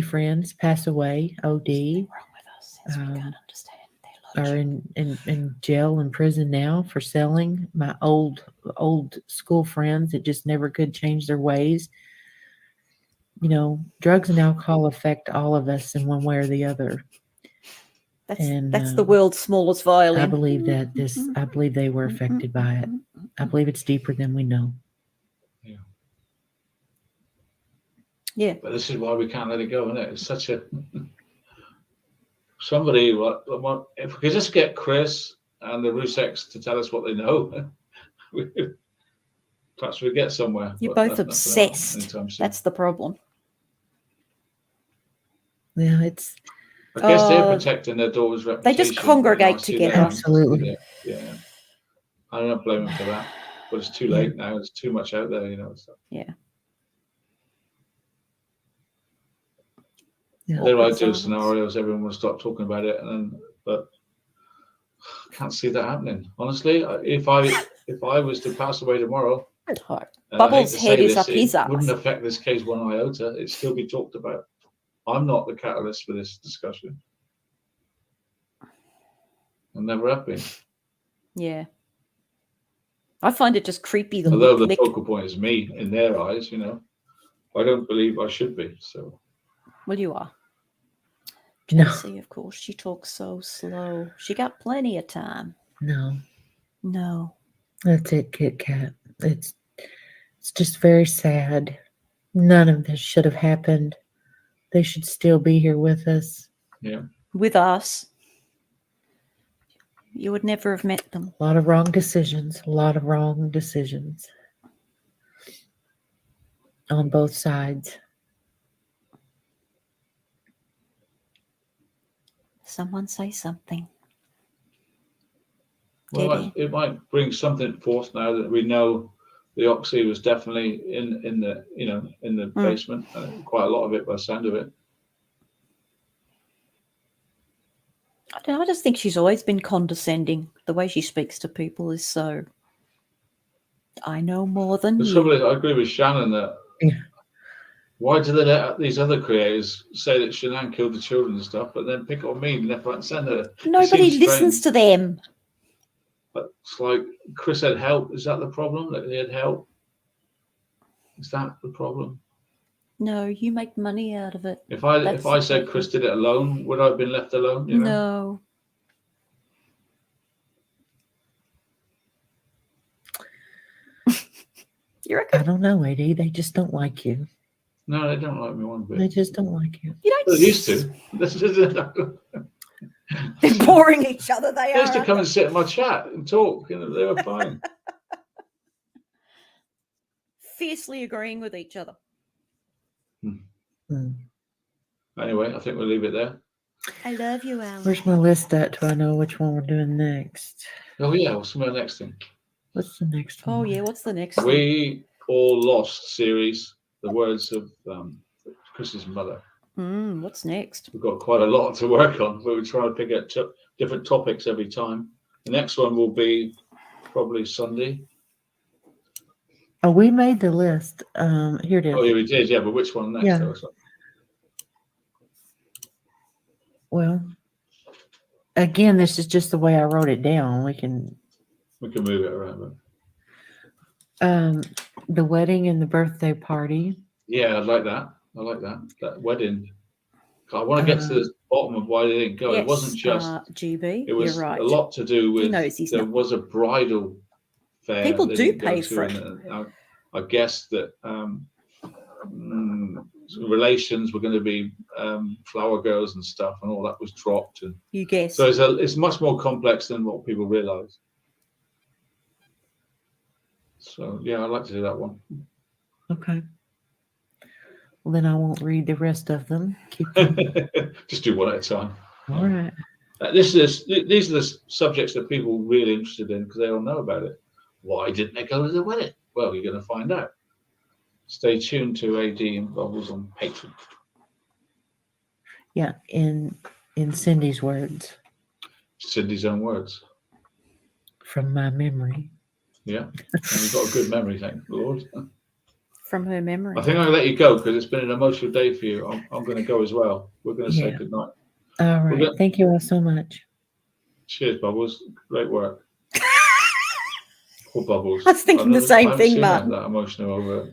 friends pass away, OD, Wrong with us is we can't understand their are logic. in jail and prison now for selling. My old school friends that just never could change their ways. Drugs and alcohol affect all of us in one way or the other. That's the world's smallest violin. I believe that I believe they were affected by it. I believe it's deeper than we know. Yeah. But this is why we can't let it go, isn't it? It's such a somebody. If we could just get Chris and the Ruseks to tell us what they know, perhaps we get somewhere. You're but both that's not gonna happen obsessed. anytime soon. That's the problem. Yeah, it's I guess they're protecting their daughter's reputation. They just congregate I see together. their- Absolutely. Yeah. I don't blame them for that. But it's too late now. There's too much out there, So. Yeah. Their Awkward ideal silence. scenarios, everyone will start talking about it, but I can't see that happening. Honestly, if I was to pass away tomorrow, Bubbles' head is up his It wouldn't ass. affect this case one iota. It'd still be talked about. I'm not the catalyst for this discussion. I never have been. Yeah. I find it just creepy. Although the focal point is me in their eyes, I don't believe I should be. So. Well, you are. No. Casey, of course, she talks so slow. She got plenty of time. No. That's it, Kit Kat. It's just very sad. None of this should have happened. They should still be here with us. Yeah. With us. You would never have met them. A lot of wrong decisions. On both sides. Someone say something. Well, it might bring something forth now that we know the oxy was definitely in the basement. Quite a lot of it, by the sound of it. I just think she's always been condescending. The way she speaks to people is so. I know more than The you. trouble is, I agree with Shannon that. Yeah. Why do they let these other creators say that Shanann killed the children and stuff, but then pick on me left, right, and centre? Nobody listens to them. But it's like Chris had help. Is that the problem? That he had help? Is that the problem? No, you make money out of it. If I said Chris did it alone, would I have been left alone? No. You reckon? I don't know, AD. They just don't like you. No, they don't like me one bit. They just don't like you. You don't. They used to. They're boring each other. They They used to are. come and sit in my chat and talk. They were fine. Fiercely agreeing with each other. Anyway, I think we'll leave it there. I love you, Alan. Where's my list at? Do I know which one we're doing next? Oh yeah, what's the next thing? What's the next one? Oh yeah, what's the next one? We All Lost series. The words of Chris's mother. What's next? We've got quite a lot to work on, but we're trying to pick up different topics every time. The next one will be probably Sunday. Oh, we made the list. Here it is. Oh yeah, we did. Yeah, but which one next? Yeah. Well, again, this is just the way I wrote it down. We can move it around. the wedding and the birthday party. Yeah, I like that. That wedding. I want to get to the bottom of why they didn't go. Yes, It wasn't just GB. It was You're right. a lot to do with. He's There not. was a bridal fair. People they do didn't go pay to, for it. and I guess that relations were going to be flower girls and stuff, and all that was dropped. And You guess. so it's much more complex than what people realise. So yeah, I'd like to do that one. Okay. Well, then I won't read the rest of them. Keep them. Just do one at a time. All right. These are the subjects that people are really interested in because they all know about it. Why didn't they go to the wedding? Well, you're going to find out. Stay tuned to AD and Bubbles on Patreon. Yeah, in Cindy's words, Cindy's own words. from my memory. Yeah, and you've got a good memory, thank the Lord. From her memory. I think I'll let you go because it's been an emotional day for you. I'm going to go as well. We're going to say Yeah. good night. All right. Thank you all so much. Cheers, Bubbles. Great work. Poor Bubbles. I was thinking the same haven't thing, seen her Martin. that emotional over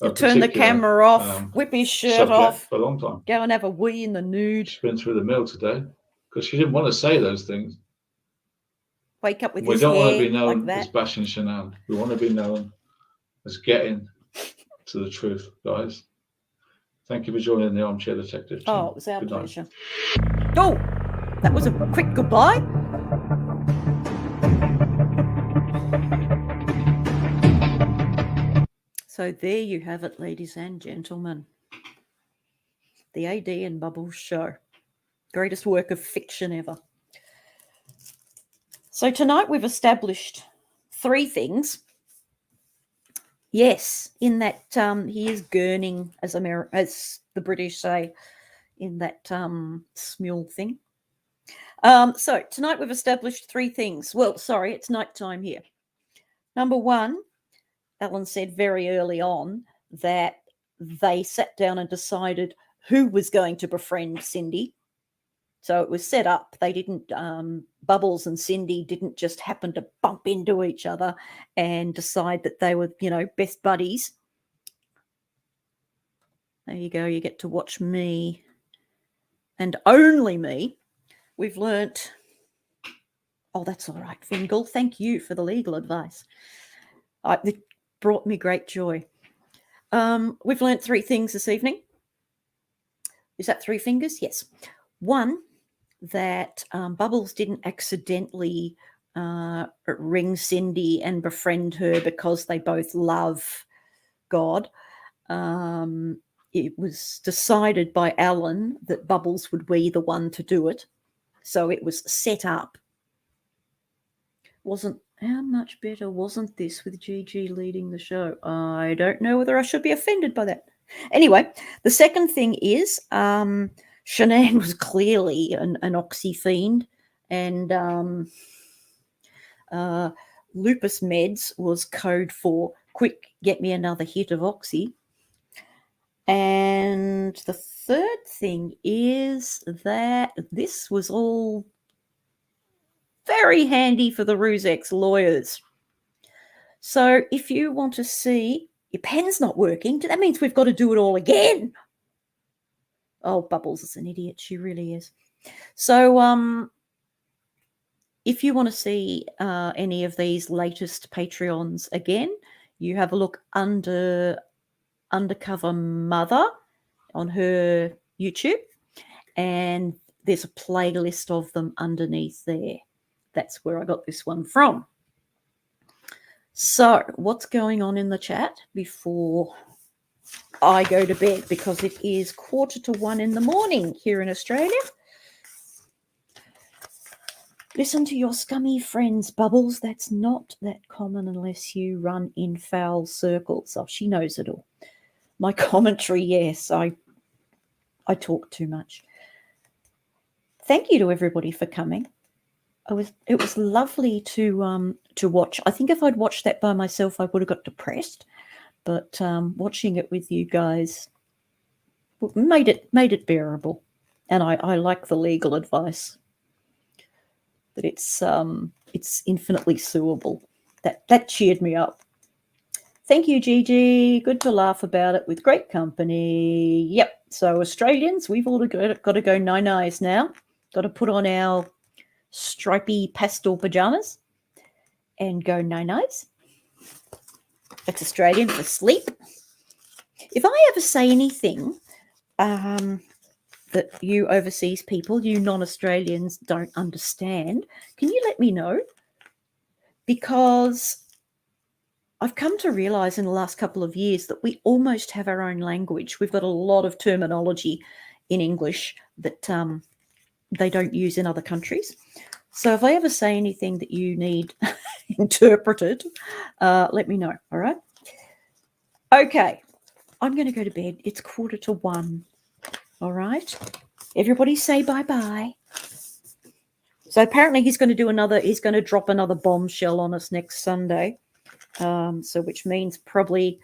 You turn the camera off, whip his shirt off, for a long time. go and have a wee in the nude, She's been through the mill today because she didn't want to say those things. wake up with We his don't want hair to be known like as that. bashing Shanann. We want to be known as getting to the truth, guys. Thank you for joining the Armchair Detective team. Oh, it was our Good night. pleasure. Oh, that was a quick goodbye. So there you have it, ladies and gentlemen. The AD and Bubbles show. Greatest work of fiction ever. So tonight we've established 3 things. Yes, in that he is gurning, as the British say, in that smule thing. So tonight we've established 3 things. Well, sorry, it's nighttime here. Number 1, Alan said very early on that they sat down and decided who was going to befriend Cindy. So it was set up. They didn't, Bubbles and Cindy didn't just happen to bump into each other and decide that they were, best buddies. There you go. You get to watch me and only me. We've learnt. Oh, that's all right, Fingal. Thank you for the legal advice. It brought me great joy. We've learnt 3 things this evening. Is that 3 fingers? Yes. 1, that Bubbles didn't accidentally ring Cindy and befriend her because they both love God. It was decided by Alan that Bubbles would be the one to do it. So it was set up. How much better wasn't this with Gigi leading the show? I don't know whether I should be offended by that. Anyway, the second thing is Shanann was clearly an oxy fiend, and lupus meds was code for quick, get me another hit of oxy. And the third thing is that this was all very handy for the Rusex lawyers. So if you want to see your pen's not working, that means we've got to do it all again. Oh, Bubbles is an idiot. She really is. So if you want to see any of these latest Patreons again, you have a look under Undercover Mother on her YouTube, and there's a playlist of them underneath there. That's where I got this one from. So what's going on in the chat before I go to bed, because it is 1:45 in the morning here in Australia? Listen to your scummy friends, Bubbles. That's not that common unless you run in foul circles. Oh, she knows it all. My commentary, yes, I talk too much. Thank you to everybody for coming. It was lovely to watch. I think if I'd watched that by myself, I would have got depressed. But watching it with you guys made it bearable. And I like the legal advice that it's infinitely suable. That cheered me up. Thank you, Gigi. Good to laugh about it with great company. Yep. So Australians, we've all got to go 9 eyes now. Got to put on our stripy pastel pajamas and go 9 eyes. It's Australian for sleep. If I ever say anything that you overseas people, you non-Australians, don't understand, can you let me know? Because I've come to realise in the last couple of years that we almost have our own language. We've got a lot of terminology in English that they don't use in other countries. So if I ever say anything that you need interpreted, let me know, all right? Okay, I'm going to go to bed. It's 1:45, all right? Everybody say bye-bye. So apparently he's going to drop another bombshell on us next Sunday. So which means probably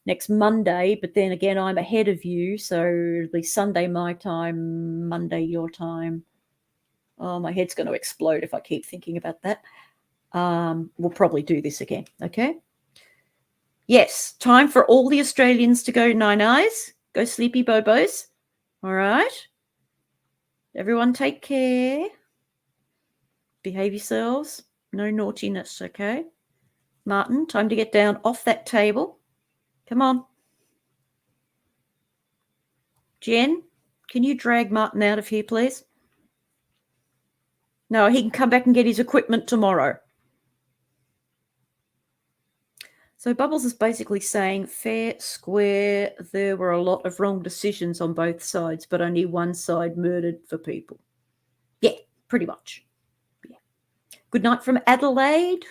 next Monday, but then again, I'm ahead of you. So it'll be Sunday my time, Monday your time. Oh, my head's going to explode if I keep thinking about that. We'll probably do this again, okay? Yes, time for all the Australians to go nine-eyes. Go sleepy bobos. All right? Everyone take care. Behave yourselves. No naughtiness, okay? Martin, time to get down off that table. Come on. Jen, can you drag Martin out of here, please? No, he can come back and get his equipment tomorrow. So Bubbles is basically saying, fair, square, there were a lot of wrong decisions on both sides, but only one side murdered for people. Yeah, pretty much. Yeah. Good night from Adelaide.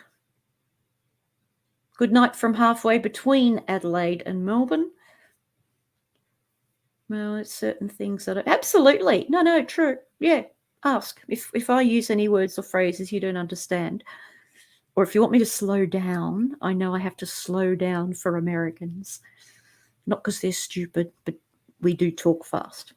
Good night from halfway between Adelaide and Melbourne. Well, it's certain things that are absolutely. No, true. Yeah, ask. If I use any words or phrases you don't understand, or if you want me to slow down, I know I have to slow down for Americans. Not because they're stupid, but we do talk fast.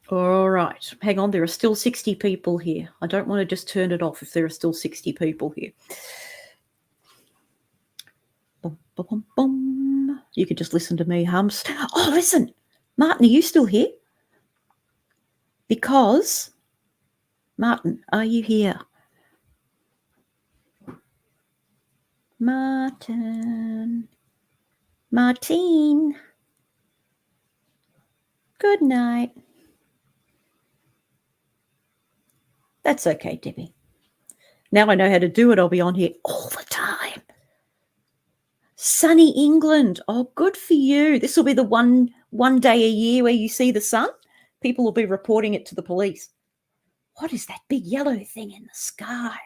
All right. Hang on. There are still 60 people here. I don't want to just turn it off if there are still 60 people here. Boom, boom, boom, boom. You could just listen to me hum. Oh, listen. Martin, are you still here? Because, Martin, are you here? Martin. Martine. Good night. That's okay, Debbie. Now I know how to do it. I'll be on here all the time. Sunny England. Oh, good for you. This will be the one day a year where you see the sun. People will be reporting it to the police. What is that big yellow thing in the sky?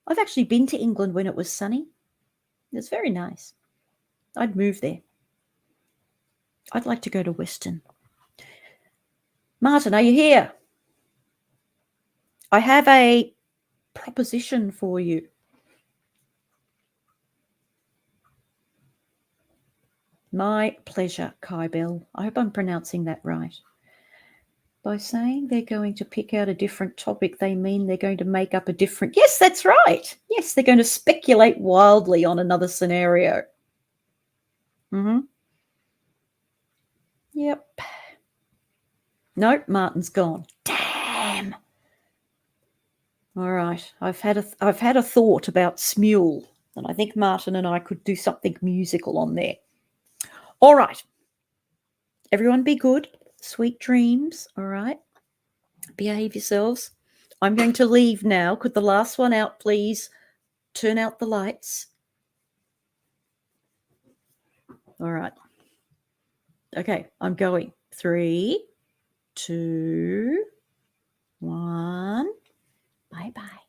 I've actually been to England when it was sunny. It's very nice. I'd move there. I'd like to go to Western. Martin, are you here? I have a proposition for you. My pleasure, Kai Bell. I hope I'm pronouncing that right. By saying they're going to pick out a different topic, they mean they're going to make up a different... Yes, that's right. Yes, they're going to speculate wildly on another scenario. Yep. Nope, Martin's gone. Damn. All right. I've had a thought about Smule, and I think Martin and I could do something musical on there. All right. Everyone be good. Sweet dreams. All right. Behave yourselves. I'm going to leave now. Could the last one out, please? Turn out the lights. All right. Okay, I'm going. 3, 2, 1. Bye-bye.